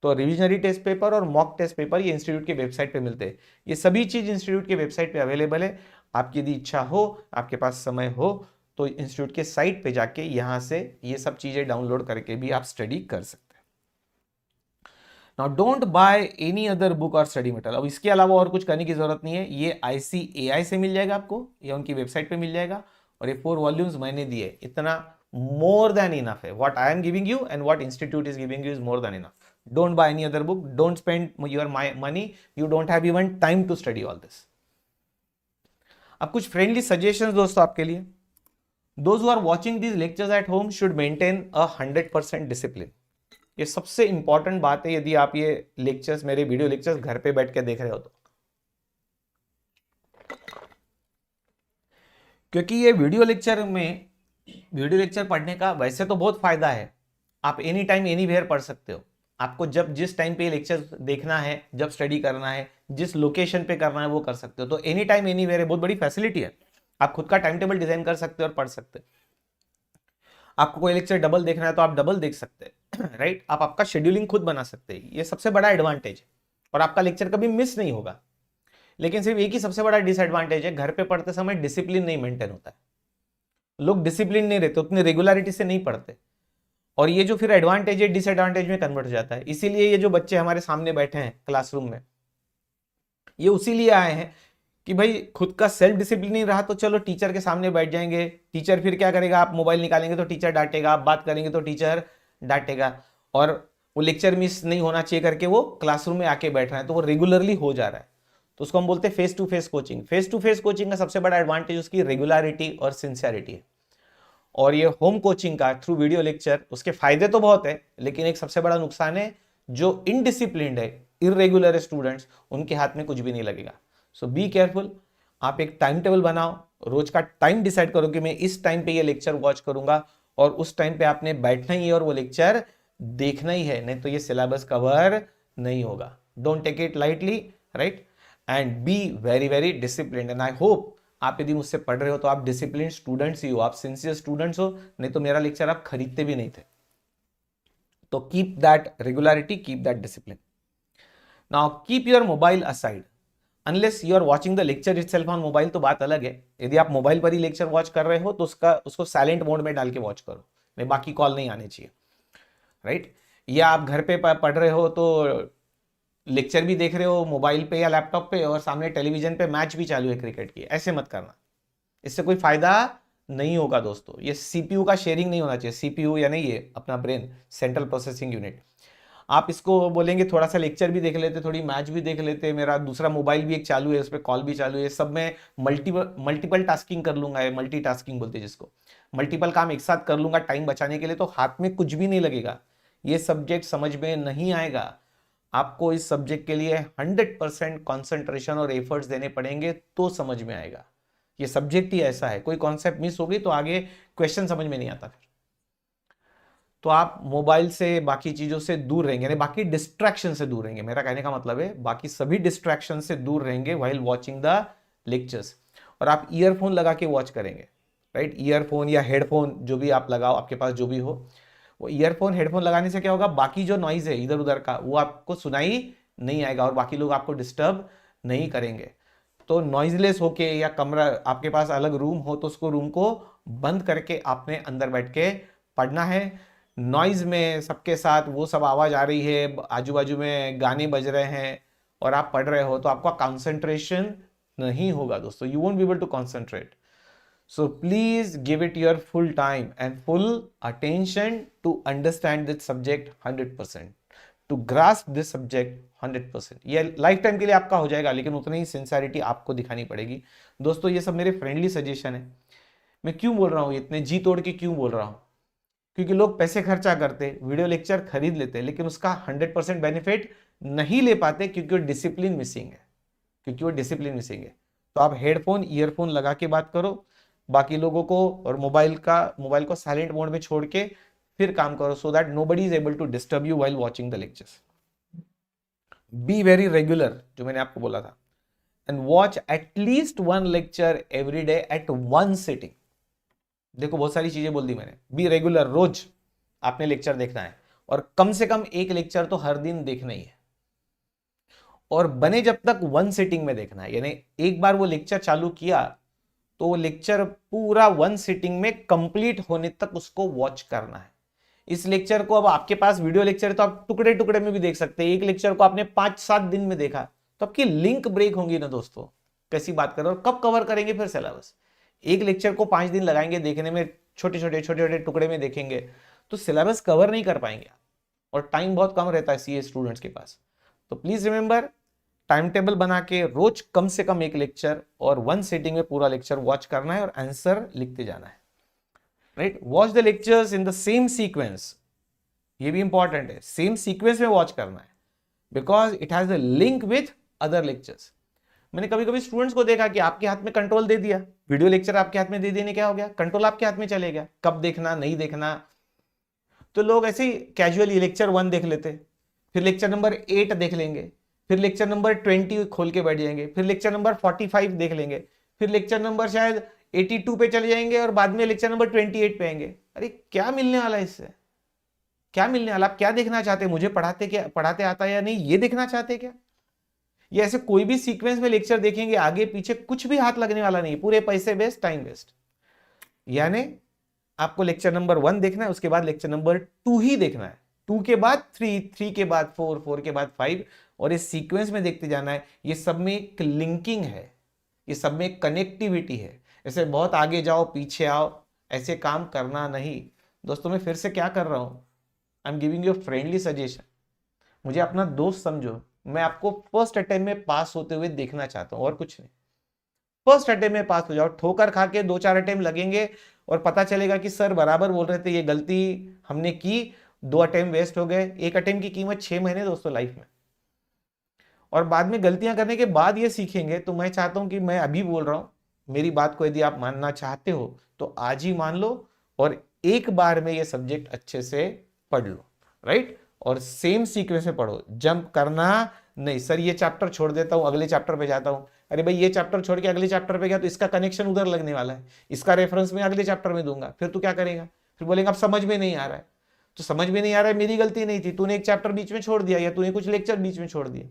तो रिविजनरी टेस्ट पेपर और मॉक टेस्ट पेपर ये इंस्टीट्यूट के वेबसाइट पे मिलते हैं। ये सभी चीज इंस्टीट्यूट के वेबसाइट पे अवेलेबल है। आपकी यदि इच्छा हो, आपके पास समय हो, तो इंस्टीट्यूट के साइट पे जाके यहाँ से ये सब चीजें डाउनलोड करके भी आप स्टडी कर सकते हैं। Now don't by any other book और स्टडी मटेरियल। अब इसके अलावा और कुछ करने की जरूरत नहीं है, ये ICAI से मिल जाएगा आपको, ये उनकी वेबसाइट पे मिल जाएगा, और ये 4 वॉल्यूम्स मैंने दिए, इतना मोर देन इनफ है। What I am giving you and what institute is giving you is more than enough. Don't buy any other book, don't spend your money, you don't have even time to study all this. अब कुछ friendly suggestions दोस्तों आपके लिए। Those who are watching these lectures at home should maintain a 100% discipline. ये सबसे important बात है यदि आप ये लेक्चर्स, मेरे वीडियो लेक्चर्स घर पे बैठ के देख रहे हो तो, क्योंकि ये वीडियो लेक्चर पढ़ने का वैसे तो बहुत फायदा है। आप एनी टाइम एनी वेयर पढ़ सकते हो। आपको जब जिस टाइम पे लेक्चर देखना है, जब स्टडी करना है, जिस लोकेशन पे करना है वो कर सकते हो। तो एनी टाइम एनी वेयर है, बहुत बड़ी फैसिलिटी है। आप खुद का टाइम टेबल डिजाइन कर सकते हो और पढ़ सकते हो। आपको कोई लेक्चर डबल देखना है तो आप डबल देख सकते हैं, राइट। आप आपका शेड्यूलिंग खुद बना सकते हैं, ये सबसे बड़ा एडवांटेज है, और आपका लेक्चर कभी मिस नहीं होगा। लेकिन सिर्फ एक ही सबसे बड़ा डिसएडवांटेज है, घर पे पढ़ते समय डिसिप्लिन नहीं मेंटेन होता है, लोग डिसिप्लिन नहीं रहते, उतनी रेगुलरिटी से नहीं पढ़ते, और ये जो फिर एडवांटेज है डिसएडवांटेज में कन्वर्ट हो जाता है। इसीलिए ये जो बच्चे हमारे सामने बैठे हैं क्लासरूम में, ये उसी लिए आए हैं कि भाई खुद का सेल्फ डिसिप्लिन नहीं रहा तो चलो टीचर के सामने बैठ जाएंगे, टीचर फिर क्या करेगा, आप मोबाइल निकालेंगे तो टीचर डांटेगा, आप बात करेंगे तो टीचर डांटेगा, और वो लेक्चर मिस नहीं होना चाहिए करके वो क्लासरूम में आके बैठ रहा है, तो वो रेगुलरली हो जा रहा है। तो उसको हम बोलते हैं face to face coaching. Face to face coaching का सबसे बड़ा एडवांटेज उसकी रेगुलरिटी और सिंसियरिटी है। और ये होम कोचिंग का थ्रू वीडियो लेक्चर, उसके फायदे तो बहुत है, लेकिन एक सबसे बड़ा नुकसान है, जो इनडिसिप्लिन्ड है, इरेगुलर स्टूडेंट्स, उनके हाथ में कुछ भी नहीं लगेगा। सो बी केयरफुल। आप एक टाइम टेबल बनाओ, रोज का टाइम डिसाइड करो कि मैं इस टाइम पे ये लेक्चर वॉच करूंगा, और उस टाइम पे आपने बैठना ही है और वो लेक्चर देखना ही है, नहीं तो ये सिलेबस कवर नहीं होगा। Don't take it lightly, right, and be very very disciplined. And I hope आप यदि मुझसे पढ़ रहे हो तो आप डिसिप्लिन स्टूडेंट्स ही हो, आप सिंसियर स्टूडेंट्स हो, नहीं तो मेरा लेक्चर आप खरीदते भी नहीं थे। तो keep that regularity, keep that discipline. Now keep your mobile aside unless you are watching the lecture itself on mobile, तो बात अलग है। यदि आप मोबाइल पर ही लेक्चर वॉच कर रहे हो तो उसको साइलेंट मोड में डाल के वॉच करो, नहीं बाकी कॉल नहीं आने चाहिए, राइट। या आप घर पे पढ़ रहे हो तो लेक्चर भी देख रहे हो मोबाइल पे या लैपटॉप पे, और सामने टेलीविजन पे मैच भी चालू है क्रिकेट की, ऐसे मत करना, इससे कोई फायदा नहीं होगा दोस्तों। ये सीपीयू का शेयरिंग नहीं होना चाहिए, सीपीयू यानी ये अपना ब्रेन, सेंट्रल प्रोसेसिंग यूनिट। आप इसको बोलेंगे थोड़ा सा लेक्चर भी देख लेते, थोड़ी मैच भी देख लेते, मेरा दूसरा मोबाइल भी एक चालू है, उस पर कॉल भी चालू है, सब में मल्टीपल टास्किंग कर लूंगा, मल्टी टास्किंग बोलते हैं जिसको, मल्टीपल काम एक साथ कर लूंगा टाइम बचाने के लिए, तो हाथ में कुछ भी नहीं लगेगा, ये सब्जेक्ट समझ में नहीं आएगा। आपको इस सब्जेक्ट के लिए 100% कॉन्सेंट्रेशन और एफर्ट्स देने पड़ेंगे तो समझ में आएगा। ये सब्जेक्ट ही ऐसा है, कोई कॉन्सेप्ट मिस हो गई तो आगे क्वेश्चन समझ में नहीं आता फिर। तो आप मोबाइल से, बाकी चीजों से दूर रहेंगे, यानी बाकी डिस्ट्रैक्शन से दूर रहेंगे, मेरा कहने का मतलब है बाकी सभी डिस्ट्रैक्शन से दूर रहेंगे व्हाइल वॉचिंग द लेक्चर्स। और आप ईयरफोन लगा के वॉच करेंगे, राइट, ईयरफोन या हेडफोन जो भी आप लगाओ, आपके पास जो भी हो, वो ईयरफोन हेडफोन लगाने से क्या होगा, बाकी जो नॉइज है इधर उधर का वो आपको सुनाई नहीं आएगा और बाकी लोग आपको डिस्टर्ब नहीं करेंगे। तो नॉइजलेस होके, या कमरा आपके पास अलग रूम हो तो उसको, रूम को बंद करके आपने अंदर बैठ के पढ़ना है। नॉइज में सबके साथ वो सब आवाज आ रही है, आजू बाजू में गाने बज रहे हैं और आप पढ़ रहे हो, तो आपका कंसंट्रेशन नहीं होगा दोस्तों, you won't be able to concentrate. So please give it your full time and full attention to understand this subject 100%, to grasp this subject 100%। ये लाइफ टाइम के लिए आपका हो जाएगा, लेकिन उतनी ही सिंसियरिटी आपको दिखानी पड़ेगी। दोस्तों ये सब मेरे फ्रेंडली सजेशन है। मैं क्यों बोल रहा हूँ, इतने जी तोड़ के क्यों बोल रहा हूँ, क्योंकि लोग पैसे खर्चा करते, वीडियो लेक्चर खरीद लेते, लेकिन उसका 100% बेनिफिट नहीं ले पाते क्योंकि वो डिसिप्लिन मिसिंग है, तो आप हेडफोन ईयरफोन लगा के बात करो बाकी लोगों को, और मोबाइल को साइलेंट मोड में छोड़ के फिर काम करो, so that nobody is able to disturb you while watching the lectures. Be very regular, जो मैंने आपको बोला था, and watch at least 1 lecture every day at 1 sitting. देखो बहुत सारी चीजें बोल दी मैंने। बी रेगुलर, रोज आपने लेक्चर देखना है, और कम से कम 1 लेक्चर तो हर दिन देखना ही है, और बने जब तक 1 सिटिंग में देखना है, यानी एक बार वो लेक्चर चालू किया तो वो लेक्चर पूरा 1 सिटिंग में कंप्लीट होने तक उसको वॉच करना है। इस लेक्चर को, अब आपके पास वीडियो लेक्चर है तो आप टुकड़े टुकड़े में भी देख सकते हैं, एक लेक्चर को आपने 5-7 दिन में देखा तो आपकी लिंक ब्रेक होंगी ना दोस्तों, कैसी बात करें, और कब कवर करेंगे फिर सिलेबस। एक लेक्चर को 5 दिन लगाएंगे देखने में, छोटे छोटे टुकड़े में देखेंगे तो सिलेबस कवर नहीं कर पाएंगे, और टाइम बहुत कम रहता है सीए स्टूडेंट्स के पास। तो प्लीज रिमेंबर, टाइम टेबल बना के रोज कम से कम 1 लेक्चर और 1 सिटिंग में पूरा लेक्चर वॉच करना है और आंसर लिखते जाना है, right. Watch the lectures in the same sequence, ये भी इंपॉर्टेंट है, सेम सीक्वेंस में वॉच करना है, because it has a link with other lectures. मैंने कभी कभी स्टूडेंट्स को देखा कि आपके हाथ में कंट्रोल दे दिया, वीडियो लेक्चर आपके हाथ में दे देने क्या हो गया, कंट्रोल आपके हाथ में चले गया, कब देखना नहीं देखना। तो लोग ऐसे ही कैजुअली लेक्चर 1 देख लेते, फिर लेक्चर नंबर 8 देख लेंगे, फिर लेक्चर नंबर 20 खोल के बैठ जाएंगे, फिर लेक्चर नंबर 45 देख लेंगे, फिर लेक्चर नंबर शायद 82 पे चले जाएंगे, और बाद में लेक्चर नंबर 28 पे आएंगे। अरे क्या मिलने वाला है इससे, क्या मिलने वाला, आप क्या देखना चाहते हैं, मुझे पढ़ाते आता है या नहीं ये देखना चाहते क्या? ये ऐसे कोई भी सीक्वेंस में लेक्चर देखेंगे आगे पीछे कुछ भी हाथ लगने वाला नहीं, पूरे पैसे वेस्ट, टाइम वेस्ट। यानी आपको लेक्चर नंबर 1 देखना है, उसके बाद लेक्चर नंबर 2 ही देखना है, 2 के बाद 3, 3 के बाद 4, 4 के बाद 5, और इस सीक्वेंस में देखते जाना है। ये सब में एक लिंकिंग है, ये सब में एक कनेक्टिविटी है। ऐसे बहुत आगे जाओ पीछे आओ ऐसे काम करना नहीं। दोस्तों मैं फिर से क्या कर रहा हूं, I am giving you friendly suggestion. मुझे अपना दोस्त समझो, मैं आपको फर्स्ट अटेम्प्ट में पास होते हुए देखना चाहता हूं और कुछ नहीं। फर्स्ट अटेम्प्ट में पास हो जाओ, ठोकर खा के 2-4 अटेम्प्ट लगेंगे और पता चलेगा कि सर बराबर बोल रहे थे, ये गलती हमने की, 2 अटेम्प्ट वेस्ट हो गए। एक अटेम्प्ट की कीमत 6 महीने दोस्तों लाइफ में, और बाद में गलतियां करने के बाद ये सीखेंगे। तो मैं चाहता हूं कि मैं अभी बोल रहा हूं, मेरी बात को यदि आप मानना चाहते हो तो आज ही मान लो और एक बार में ये सब्जेक्ट अच्छे से पढ़ लो, राइट। और सेम सीक्वेंस में पढ़ो, जंप करना नहीं। सर ये चैप्टर छोड़ देता हूं, अगले चैप्टर पे जाता हूं। अरे भाई ये चैप्टर छोड़ के अगले चैप्टर पे गया तो इसका कनेक्शन उधर लगने वाला है, इसका रेफरेंस मैं अगले चैप्टर में दूंगा। फिर तू क्या करेगा, फिर बोलेगा अब समझ में नहीं आ रहा है। तो समझ में नहीं आ रहा है, मेरी गलती नहीं थी, तूने एक चैप्टर बीच में छोड़ दिया या तूने कुछ लेक्चर बीच में छोड़ दिए,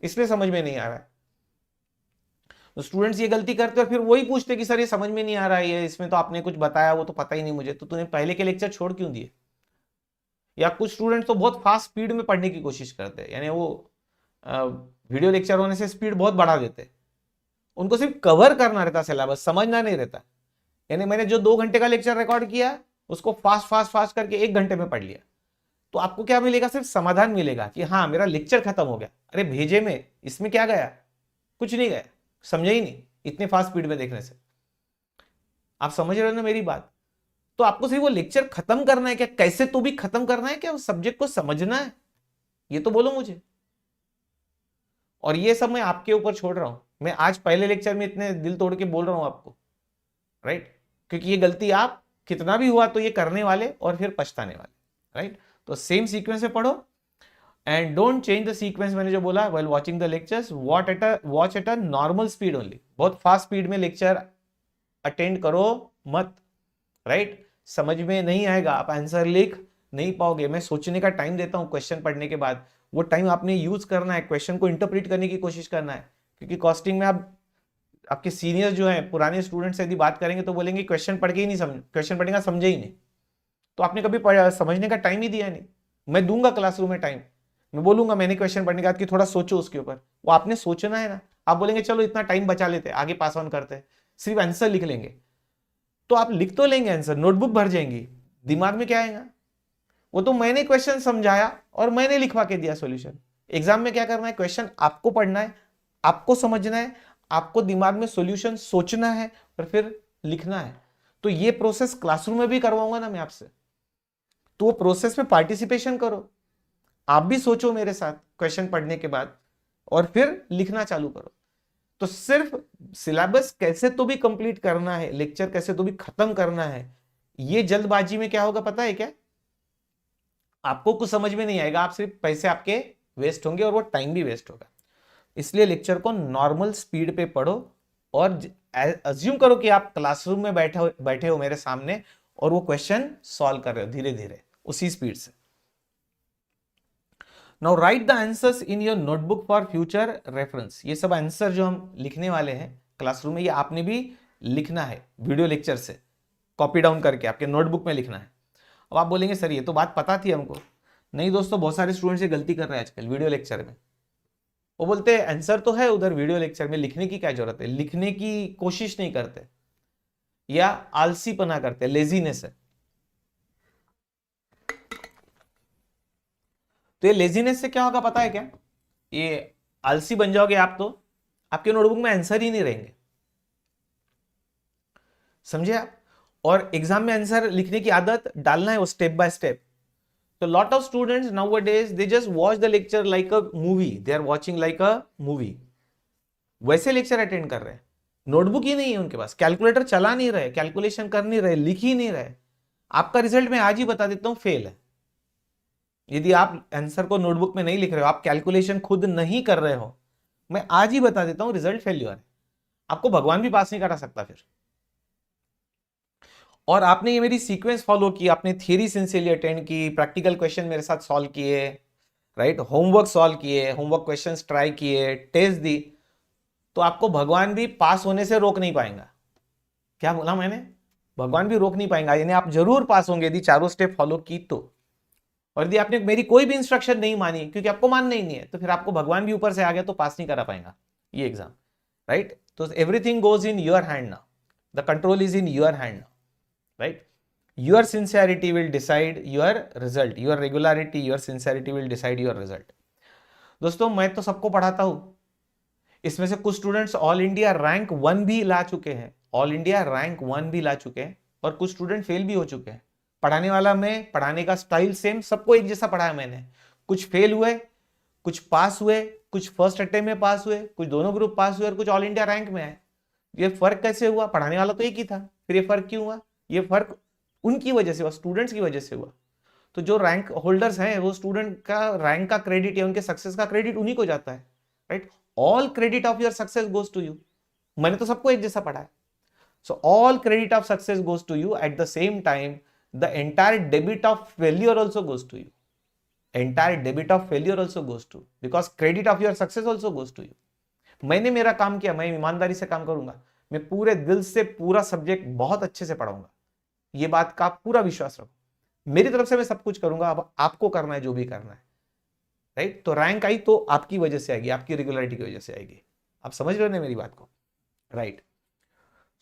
इसलिए समझ में नहीं आ रहा है। तो स्टूडेंट्स ये गलती करते हैं और फिर वही पूछते कि सर ये समझ में नहीं आ रहा है, ये इसमें तो आपने कुछ बताया वो तो पता ही नहीं मुझे, तो तूने पहले के लेक्चर छोड़ क्यों दिए। या कुछ स्टूडेंट तो बहुत फास्ट स्पीड में पढ़ने की कोशिश करते हैं, यानी वो वीडियो लेक्चर होने से स्पीड बहुत बढ़ा देते हैं। उनको सिर्फ कवर करना रहता, सिलेबस समझना नहीं रहता। यानी मैंने जो 2 घंटे का लेक्चर रिकॉर्ड किया उसको फास्ट फास्ट फास्ट करके 1 घंटे में पढ़ लिया, तो आपको क्या मिलेगा, सिर्फ समाधान मिलेगा कि हाँ मेरा लेक्चर खत्म हो गया। अरे भेजे में इसमें क्या गया, कुछ नहीं गया, समझे ही नहीं इतने फास्ट स्पीड में देखने से। आप समझ रहे हो ना मेरी बात। तो आपको सिर्फ वो लेक्चर खत्म करना है क्या, कैसे तो भी खत्म करना है क्या, उस सब्जेक्ट को समझना है, ये तो बोलो मुझे। और ये सब मैं आपके ऊपर छोड़ रहा हूं। मैं आज पहले लेक्चर में इतने दिल तोड़ के बोल रहा हूं आपको, राइट, क्योंकि ये गलती आप कितना भी हुआ तो ये करने वाले और फिर पछताने वाले, राइट। तो सेम सीक्वेंस में पढ़ो and don't change the sequence. मैंने जो बोला while watching the lectures, watch at a normal speed only. बहुत फास्ट स्पीड में लेक्चर अटेंड करो मत, राइट। समझ में नहीं आएगा, आप आंसर लिख नहीं पाओगे। मैं सोचने का टाइम देता हूं क्वेश्चन पढ़ने के बाद, वो टाइम आपने यूज करना है, क्वेश्चन को इंटरप्रेट करने की कोशिश करना है। क्योंकि कॉस्टिंग में आप आपके सीनियर जो है पुराने स्टूडेंट से यदि बात करेंगे तो बोलेंगे क्वेश्चन पढ़ के ही नहीं समझ, क्वेश्चन पढ़ने का समझे ही नहीं। तो आपने कभी समझने का टाइम ही दिया नहीं। मैं दूंगा क्लासरूम में टाइम, मैं बोलूंगा मैंने क्वेश्चन पढ़ने के बाद कि थोड़ा सोचो उसके ऊपर, वो आपने सोचना है ना। आप बोलेंगे चलो इतना टाइम बचा लेते आगे पास ऑन करते, सिर्फ आंसर लिख लेंगे। तो आप लिख तो लेंगे आंसर, नोटबुक भर जाएंगी, दिमाग में क्या आएगा, वो तो मैंने क्वेश्चन समझाया और मैंने लिखवा के दिया सॉल्यूशन। एग्जाम में क्या करना है, क्वेश्चन आपको पढ़ना है, आपको समझना है, आपको दिमाग में सॉल्यूशन सोचना है और फिर लिखना है। तो ये प्रोसेस क्लासरूम में भी करवाऊंगा ना मैं आपसे, तो वो प्रोसेस में पार्टिसिपेशन करो, आप भी सोचो मेरे साथ क्वेश्चन पढ़ने के बाद और फिर लिखना चालू करो। तो सिर्फ सिलेबस कैसे तो भी कंप्लीट करना है, लेक्चर कैसे तो भी खत्म करना है, ये जल्दबाजी में क्या होगा पता है क्या, आपको कुछ समझ में नहीं आएगा, आप सिर्फ पैसे आपके वेस्ट होंगे और वो टाइम भी वेस्ट होगा। इसलिए लेक्चर को नॉर्मल स्पीड पे पढ़ो और अज्यूम करो कि आप क्लासरूम में बैठे हो मेरे सामने और वो क्वेश्चन सॉल्व कर रहे हो धीरे धीरे उसी स्पीड से। Now right the answers in your notebook for future reference. ये सब आंसर जो हम लिखने वाले हैं क्लासरूम में, ये आपने भी लिखना है वीडियो लेक्चर से कॉपी डाउन करके आपके नोटबुक में लिखना है। अब आप बोलेंगे सर ये तो बात पता थी हमको। नहीं दोस्तों, बहुत सारे स्टूडेंट्स ये गलती कर रहे हैं आजकल वीडियो लेक्चर में। वो बोलते हैं आंसर तो है उधर वीडियो लेक्चर में, लिखने की क्या जरूरत है, लिखने की कोशिश नहीं करते या आलसीपना करते, लेजीनेस है। तो ये लेजीनेस से क्या होगा पता है क्या, ये आलसी बन जाओगे आप तो आपके नोटबुक में आंसर ही नहीं रहेंगे, समझे आप। और एग्जाम में आंसर लिखने की आदत डालना है वो स्टेप बाय स्टेप। तो lot of students nowadays they just watch the lecture like a movie, they are watching like a movie, वैसे लेक्चर अटेंड कर रहे हैं। नोटबुक ही नहीं है उनके पास, कैलकुलेटर चला नहीं रहे, कैलकुलेशन कर नहीं रहे, लिख ही नहीं रहे। आपका रिजल्ट मैं आज ही बता देता हूं फेल है। यदि आप आंसर को नोटबुक में नहीं लिख रहे हो, आप कैलकुलेशन खुद नहीं कर रहे हो, मैं आज ही बता देता हूं रिजल्ट फेल्यूर है। आपको भगवान भी पास नहीं करा सकता फिर। और आपने ये मेरी सीक्वेंस फॉलो की, आपने थियरी सिंसियरली अटेंड की, प्रैक्टिकल क्वेश्चन मेरे साथ सॉल्व किए, राइट, होमवर्क सॉल्व किए, होमवर्क क्वेश्चंस ट्राई किए, टेस्ट दी, तो आपको भगवान भी पास होने से रोक नहीं पाएगा। क्या बोला मैंने? भगवान भी रोक नहीं पाएगा, यानी आप जरूर पास होंगे यदि चारों स्टेप फॉलो की तो। और यदि आपने मेरी कोई भी इंस्ट्रक्शन नहीं मानी, क्योंकि आपको मानना ही नहीं है, तो फिर आपको भगवान भी ऊपर से आ गया तो पास नहीं करा पाएगा ये एग्जाम, राइट। तो everything goes in your hand now, the control is in your hand now, right. Your sincerity will decide your result, your regularity, your sincerity will decide your result. दोस्तों मैं तो सबको पढ़ाता हूं, इसमें से कुछ स्टूडेंट्स ऑल इंडिया रैंक 1 भी ला चुके हैं, ऑल इंडिया रैंक 1 भी ला चुके हैं, और कुछ स्टूडेंट फेल भी हो चुके हैं। पढ़ाने वाला मैं, पढ़ाने का स्टाइल सेम, सबको एक जैसा पढ़ाया मैंने। कुछ फेल हुए, कुछ पास हुए, कुछ फर्स्ट अटेम्प्ट में पास हुए, कुछ दोनों ग्रुप पास हुए, और कुछ ऑल इंडिया रैंक में आए। ये फर्क कैसे हुआ? पढ़ाने वाला तो एक ही था, फिर ये फर्क क्यों हुआ? ये फर्क उनकी वजह से हुआ, स्टूडेंट्स की वजह से हुआ। तो जो रैंक होल्डर्स हैं, वो स्टूडेंट का रैंक का क्रेडिट या उनके सक्सेस का क्रेडिट उन्हीं को जाता है, right. All credit of your success goes to you. मैंने तो सबको एक जैसा पढ़ा है। So all credit of success goes to you, at the same time the entire debit of failure also goes to you. Entire debit of failure also goes to, because credit of your success also goes to you. मैंने मेरा काम किया, मैं ईमानदारी से काम करूंगा, मैं पूरे दिल से पूरा सब्जेक्ट बहुत अच्छे से पढ़ाऊंगा, ये बात का पूरा विश्वास रखो। मेरी तरफ से मैं सब कुछ करूंगा, अब आपको करना है जो भी करना है, राइट। तो रैंक आई तो आपकी वजह से आएगी, आपकी रेगुलरिटी की वजह से आएगी। आप समझ रहे हो ना मेरी बात को, right.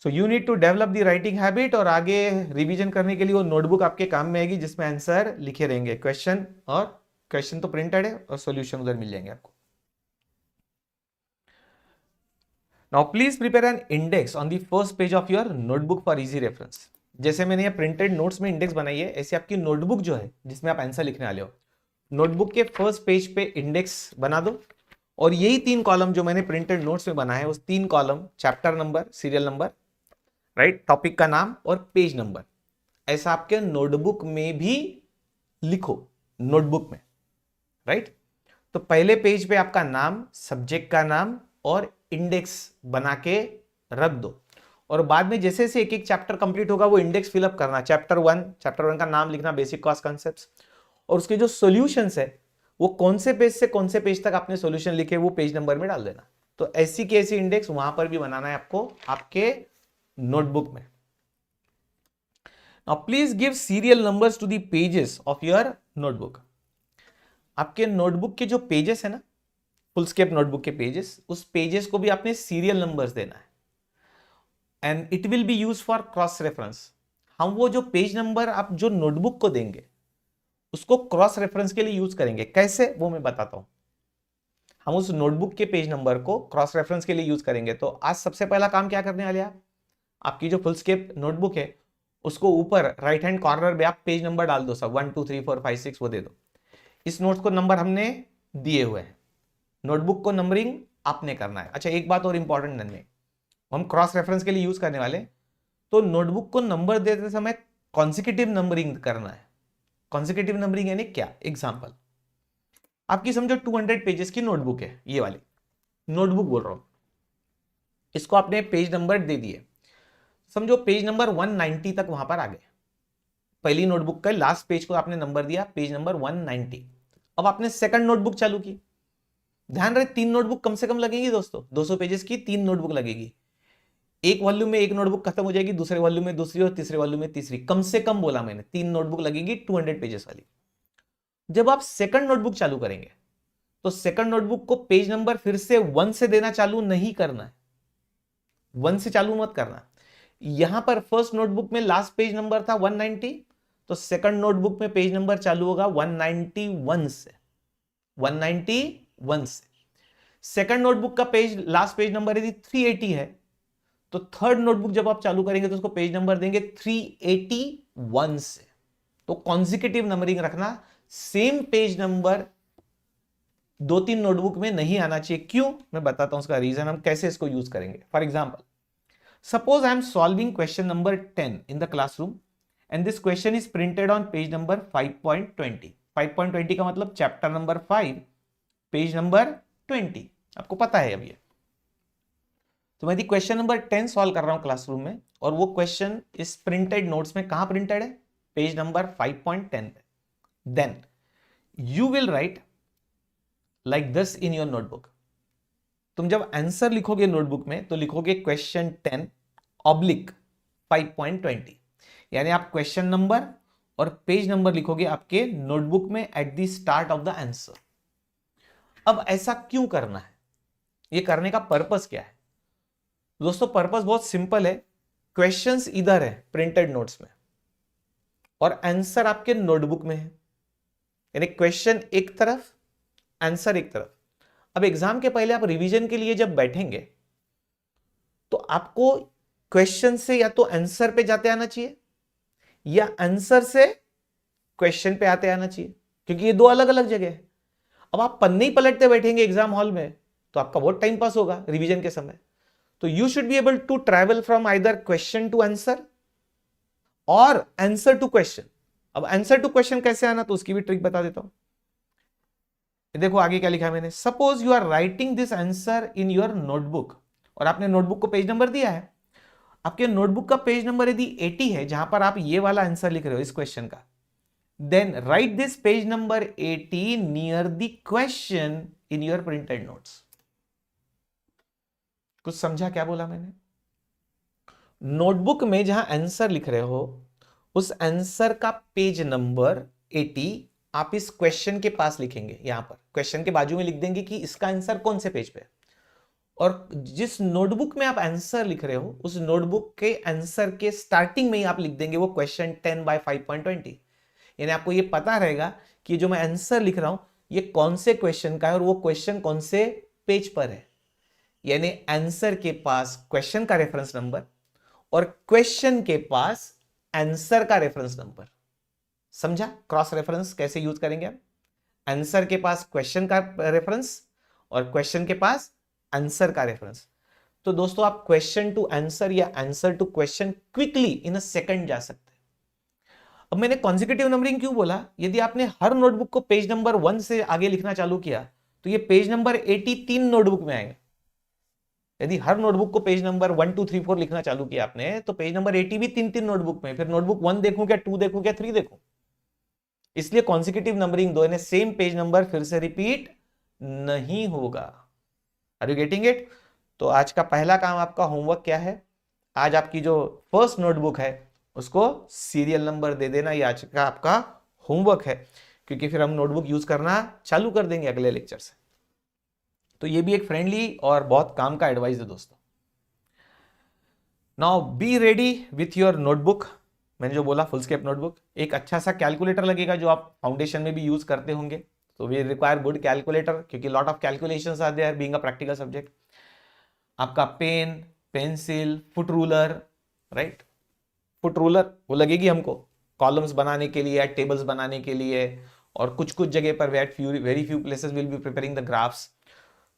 So you need to develop the writing habit, और आगे रिवीजन करने के लिए वो नोटबुक आपके काम में आएगी जिसमें आंसर लिखे रहेंगे, क्वेश्चन, और क्वेश्चन तो प्रिंटेड है और सॉल्यूशन उधर मिल जाएंगे आपको। Now please prepare an index on the first page of your notebook for easy reference. जैसे मैंने ये प्रिंटेड नोट्स में इंडेक्स बनाई है, ऐसे आपकी नोटबुक जो है जिसमें आप आंसर लिखने वाले हो, नोटबुक के फर्स्ट पेज पे इंडेक्स बना दो, और यही 3 कॉलम जो मैंने प्रिंटेड नोट्स में बनाए, उस 3 column chapter number, serial number, right, topic का नाम और पेज नंबर, ऐसा आपके नोटबुक में भी लिखो, नोटबुक में, राइट। तो पहले पेज पे आपका नाम, सब्जेक्ट का नाम और इंडेक्स बना के रख दो, और बाद में जैसे जैसे एक एक चैप्टर कंप्लीट होगा वो इंडेक्स फिलअप करना। चैप्टर 1 का नाम लिखना, बेसिक कॉस्ट कॉन्सेप्ट्स, और उसके जो सॉल्यूशंस है वो कौन से पेज से कौन से पेज तक आपने सॉल्यूशन लिखे वो पेज नंबर में डाल देना। तो ऐसी की ऐसी इंडेक्स वहां पर भी बनाना है आपको आपके नोटबुक में। Now please give serial numbers to the pages of your notebook. आपके नोटबुक के जो पेजेस है ना, फुलस्केप नोटबुक के पेजेस, उस पेजेस को भी आपने सीरियल नंबर्स देना है, and it will be use for cross reference. हम वो जो पेज नंबर आप जो नोटबुक को देंगे उसको क्रॉस रेफरेंस के लिए यूज करेंगे। कैसे, वो मैं बताता हूं। हम उस नोटबुक के पेज नंबर को क्रॉस रेफरेंस के लिए यूज करेंगे। तो आज सबसे पहला काम क्या करने वाले आप, आपकी जो फुलस्केप नोटबुक है उसको ऊपर राइट हैंड कॉर्नर में आप पेज नंबर डाल दो, सब 1 2 3 4 5 6 वो दे दो। इस नोट्स को नंबर हमने दिए हुए हैं, नोटबुक को नंबरिंग आपने करना है। अच्छा, एक बात और इंपॉर्टेंट ध्यान में, हम क्रॉस रेफरेंस के लिए यूज करने वाले, तो नोटबुक को नंबर देते समय कॉन्सिक्यूटिव नंबरिंग करना है। कॉन्सिक्यूटिव नंबरिंग यानी क्या? एग्जांपल, आपकी समझो 200 पेजेस की नोटबुक है, ये वाली नोटबुक बोल रहा हूं, इसको आपने पेज नंबर दे दिए, समझो पेज नंबर 190 तक वहां पर आ गए। पहली नोटबुक का लास्ट पेज को आपने नंबर दिया पेज नंबर 190। अब आपने सेकंड नोटबुक चालू की, ध्यान रहे 3 नोटबुक कम से कम लगेगी दोस्तों, 200 पेजेस की 3 नोटबुक लगेगी। एक वॉल्यूम में एक नोटबुक खत्म हो जाएगी, दूसरे वॉल्यूम में दूसरी, और तीसरे वॉल्यूम में तीसरी, कम से कम बोला मैंने 3 नोटबुक लगेगी 200 पेजेस वाली। जब आप सेकंड नोटबुक चालू करेंगे तो सेकंड नोटबुक को पेज नंबर फिर से 1 से देना चालू नहीं करना है, 1 से चालू मत करना। यहां पर फर्स्ट नोटबुक में लास्ट पेज नंबर था 190, तो सेकंड नोटबुक में पेज नंबर चालू होगा 191 से, 191 से। सेकंड नोटबुक का पेज लास्ट पेज नंबर यदि 380 है, तो थर्ड नोटबुक जब आप चालू करेंगे तो उसको पेज नंबर देंगे 381 से। तो कॉन्जिक्यूटिव नंबरिंग रखना, सेम पेज नंबर 2-3 नोटबुक में नहीं आना चाहिए। क्यों, मैं बताता हूं उसका रीजन, हम कैसे इसको यूज करेंगे। For example, suppose I am solving question number 10 in the classroom and this question is printed on page number 5.20। 5.20 का मतलब चैप्टर नंबर 5 पेज नंबर 20, आपको पता है अब ये। तो मैं क्वेश्चन नंबर 10 सॉल्व कर रहा हूं क्लासरूम में, और वो क्वेश्चन इस प्रिंटेड नोट्स में कहां प्रिंटेड है, पेज नंबर 5.10 पे। Then you will write like this in your notebook. तुम जब आंसर लिखोगे नोटबुक में तो लिखोगे क्वेश्चन 10 ऑब्लिक 5.20, यानी आप क्वेश्चन नंबर और पेज नंबर लिखोगे आपके नोटबुक में at the start of the answer. अब ऐसा क्यों करना है, ये करने का पर्पस क्या है? दोस्तों पर्पस बहुत सिंपल है। क्वेश्चंस इधर है प्रिंटेड नोट्स में और आंसर आपके नोटबुक में है, यानी क्वेश्चन एक तरफ आंसर एक तरफ। अब एग्जाम के पहले आप रिवीजन के लिए जब बैठेंगे तो आपको क्वेश्चन से या तो आंसर पे जाते आना चाहिए या आंसर से क्वेश्चन पे आते आना चाहिए, क्योंकि ये दो अलग अलग जगह है। अब आप पन्ने ही पलटते बैठेंगे एग्जाम हॉल में तो आपका बहुत टाइम पास होगा रिवीजन के समय। तो you should be able to travel from either question to answer और आंसर टू क्वेश्चन। अब आंसर टू क्वेश्चन कैसे आना, तो उसकी भी ट्रिक बता देता हूं। देखो आगे क्या लिखा है मैंने। Suppose you are writing this answer in your notebook, और आपने नोटबुक को पेज नंबर दिया है। आपके नोटबुक का पेज नंबर यदि 80 है, जहां पर आप ये वाला आंसर लिख रहे हो इस क्वेश्चन का, then write this page number 80 near the question in your printed notes. कुछ समझा क्या बोला मैंने? नोटबुक में जहां आंसर लिख रहे हो उस आंसर का पेज नंबर 80 आप इस क्वेश्चन के पास लिखेंगे। यहां पर क्वेश्चन के बाजू में लिख देंगे कि इसका आंसर कौन से पेज पे है, और जिस नोटबुक में आप आंसर लिख रहे हो उस नोटबुक के आंसर के स्टार्टिंग में ही आप लिख देंगे वो क्वेश्चन 10/5.20। यानी आपको ये पता रहेगा कि जो मैं आंसर लिख रहा हूं ये कौन से क्वेश्चन का है और वो क्वेश्चन कौन से पेज पर है। यानी आंसर के पास क्वेश्चन का रेफरेंस नंबर और क्वेश्चन के पास आंसर का रेफरेंस नंबर। समझा क्रॉस रेफरेंस कैसे यूज करेंगे हम? आंसर के पास क्वेश्चन का रेफरेंस और क्वेश्चन के पास आंसर का रेफरेंस। तो दोस्तों आप क्वेश्चन टू आंसर या answer to question quickly in a second जा सकते हैं। अब मैंने कॉन्जिक्यूटिव नंबरिंग क्यों बोला? यदि आपने हर नोटबुक को पेज नंबर 1 से आगे लिखना चालू किया तो ये पेज नंबर 80 3 नोटबुक में आएगा। यदि हर नोटबुक को पेज नंबर 1 2 3 4 लिखना चालू किया आपने तो पेज नंबर 80 भी 3 नोटबुक में। फिर नोटबुक 1 देखूं क्या, 2 देखूं क्या, 3 देखूं? इसलिए कॉन्जिक्यूटिव नंबरिंग दो सेम पेज नंबर फिर से रिपीट नहीं होगा। Are you getting it? तो आज का पहला काम आपका होमवर्क क्या है? आज आपकी जो फर्स्ट नोटबुक है उसको सीरियल नंबर दे देना। ये आज का आपका होमवर्क है, क्योंकि फिर हम नोटबुक यूज करना चालू कर देंगे अगले लेक्चर से। तो ये भी एक फ्रेंडली और बहुत काम का एडवाइस है दोस्तों। Now be ready with your notebook. मैंने जो बोला फुल स्केप नोटबुक, एक अच्छा सा कैलकुलेटर लगेगा जो आप फाउंडेशन में भी यूज करते होंगे। तो वी रिक्वायर गुड कैलकुलेटर, क्योंकि lot of calculations are there being a practical subject. आपका pen, pencil, foot ruler, right? Foot ruler वो लगेगी हमको कॉलम्स बनाने के लिए, टेबल्स बनाने के लिए, और कुछ कुछ जगह पर very few places will be preparing the graphs,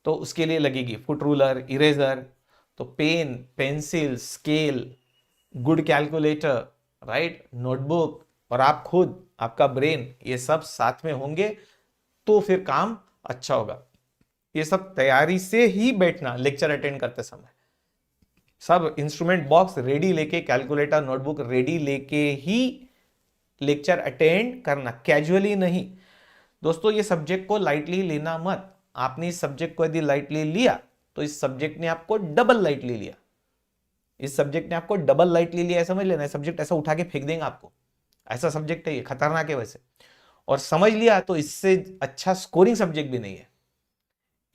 तो उसके लिए लगेगी फुट रूलर, इरेजर। तो pen, pencil, scale, good calculator, right, notebook और आप खुद, आपका ब्रेन, ये सब साथ में होंगे तो फिर काम अच्छा होगा। ये सब तैयारी से ही बैठना लेक्चर अटेंड करते समय, सब इंस्ट्रूमेंट बॉक्स रेडी लेके, कैलकुलेटर, नोटबुक रेडी लेके ही लेक्चर अटेंड करना, कैजुअली नहीं। दोस्तों ये सब्जेक्ट को लाइटली लेना मत। आपने इस सब्जेक्ट को यदि लाइटली लिया तो इस सब्जेक्ट ने आपको डबल लाइटली लिया। इस सब्जेक्ट ने आपको डबल लाइटली लिया है, समझ लेना। सब्जेक्ट ऐसा उठा के फेंक देंगे आपको, ऐसा सब्जेक्ट है ये, खतरनाक है वैसे। और समझ लिया तो इससे अच्छा स्कोरिंग सब्जेक्ट भी नहीं है।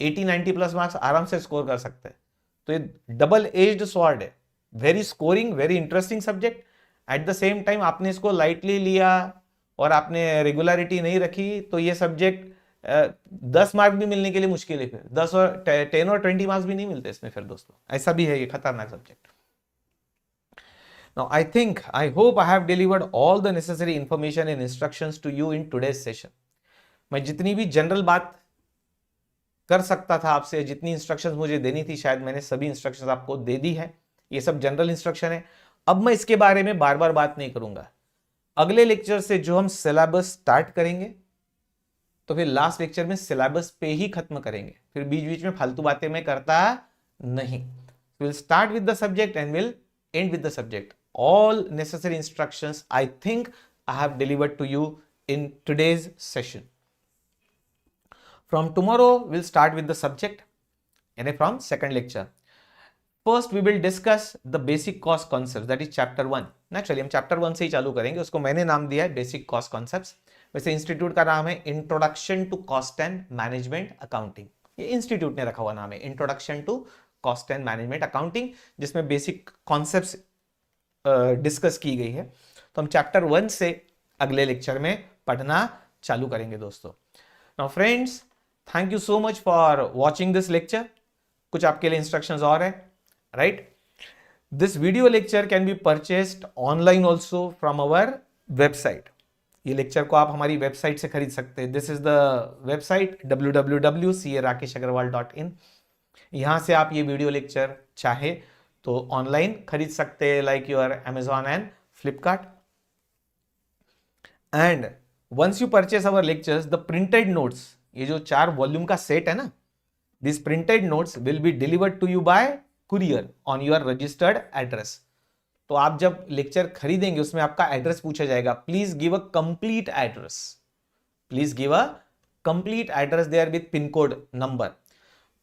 80-90 प्लस मार्क्स आराम से स्कोर कर सकते हैं। तो ये डबल एज्ड स्वॉर्ड है, very scoring, very interesting subject. Eight the same time आपने इसको लाइटली लिया और आपने रेगुलरिटी नहीं रखी तो ये सब्जेक्ट 10 मार्क भी मिलने के लिए मुश्किल है। फिर 10 और 10 और 20 मार्क्स भी नहीं मिलते इसमें फिर दोस्तों, ऐसा भी है ये खतरनाक subject. Now I hope I have delivered all the necessary information and instructions to you in today's session. मैं जितनी भी जनरल बात कर सकता था आपसे, जितनी इंस्ट्रक्शंस मुझे देनी थी, शायद मैंने सभी इंस्ट्रक्शंस आपको दे दी है। ये सब जनरल इंस्ट्रक्शन है। अब मैं इसके बारे में बार बार बात नहीं करूंगा। अगले लेक्चर से जो हम सिलेबस स्टार्ट करेंगे तो फिर लास्ट लेक्चर में सिलेबस पे ही खत्म करेंगे। फिर बीच बीच में फालतू बातें मैं करता नहीं। Will start with the subject and will and with the subject. All necessary instructions I think I have delivered to you in today's session. From tomorrow, we'll start with the subject and from second lecture. First, we will discuss the basic cost concepts, that is chapter 1. Naturally, हम chapter 1 से ही चालू करेंगे, उसको मैंने नाम दिया है basic cost concepts. वैसे इंस्टीट्यूट का नाम है introduction to cost and management accounting. ये इंस्टीट्यूट ने रखा हुआ नाम है introduction to cost and management accounting, जिसमें बेसिक कॉन्सेप्ट्स डिस्कस की गई है. तो हम चैप्टर 1 से अगले लेक्चर में पढ़ना चालू करेंगे दोस्तों. Now friends, thank you so much for watching this lecture. कुछ आपके लिए इंस्ट्रक्शंस और है, right? This video lecture can be purchased online also from our website. ये लेक्चर को आप हमारी वेबसाइट से खरीद सकते हैं. This is the website www.carakeshagarwal.in. यहां से आप ये वीडियो लेक्चर चाहे तो ऑनलाइन खरीद सकते हैं, like your Amazon and Flipkart. And once you purchase our lectures, the printed notes, ये जो 4 वॉल्यूम का सेट है ना, this printed notes will be delivered to you by courier on your registered address. तो आप जब लेक्चर खरीदेंगे उसमें आपका एड्रेस पूछा जाएगा. Please give a complete address. Please give a complete address there with pin code number.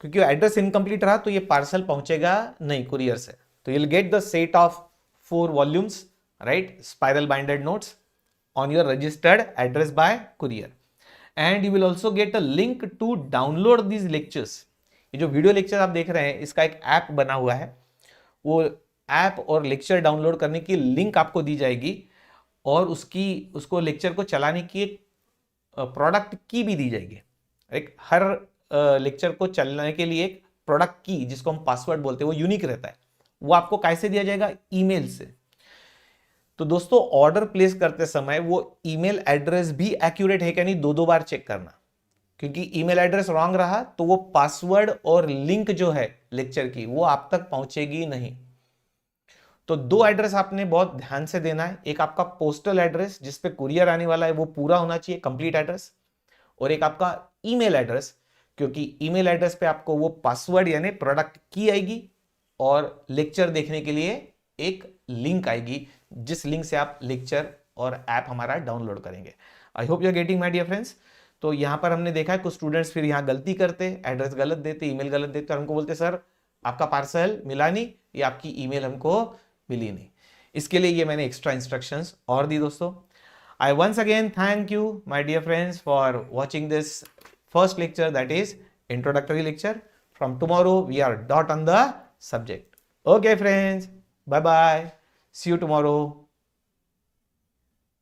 क्योंकि address incomplete रहा तो ये पार्सल पहुंचेगा नहीं कुरियर से. तो you will get the set of 4 volumes, right, spiral binded notes on your registered address by courier, and you will also get a link to download these lectures. ये जो video lecture आप देख रहे हैं इसका एक ऐप बना हुआ है. वो ऐप और लेक्चर डाउनलोड करने की लिंक आपको दी जाएगी और उसको लेक्चर को चलाने की एक प्रोडक्ट की भी दी जाएगी. एक हर लेक्चर को चलाने के लिए एक प्रोडक्ट की, जिसको हम पासवर्ड बोलते हैं, वो यूनिक रहता है. वो आपको कैसे दिया जाएगा? ईमेल से. तो दोस्तों, ऑर्डर प्लेस करते समय वो ईमेल एड्रेस भी एक्यूरेट है क्या नहीं 2 बार चेक करना. क्योंकि ईमेल एड्रेस रॉन्ग रहा तो वो पासवर्ड और लिंक जो है लेक्चर की वो आप तक पहुंचेगी नहीं. तो 2 एड्रेस आपने बहुत ध्यान से देना है. एक आपका पोस्टल एड्रेस जिस पे कुरियर आने वाला है वो पूरा होना चाहिए, कंप्लीट एड्रेस. और एक आपका ईमेल एड्रेस, क्योंकि ईमेल एड्रेस पे आपको वो पासवर्ड यानी प्रोडक्ट की आएगी और लेक्चर देखने के लिए एक लिंक आएगी, जिस लिंक से आप लेक्चर और ऐप हमारा डाउनलोड करेंगे. I hope you are getting my dear friends. तो यहां पर हमने देखा है कुछ स्टूडेंट्स फिर यहां गलती करते, एड्रेस गलत देते, ईमेल गलत देते और हमको बोलते सर आपका पार्सल मिला नहीं या आपकी ईमेल हमको मिली नहीं. इसके लिए ये मैंने एक्स्ट्रा इंस्ट्रक्शंस और दी दोस्तों. I once again thank you my dear friends for watching this first lecture, that is introductory lecture. From tomorrow we are dot on the subject. Okay friends, bye bye, see you tomorrow.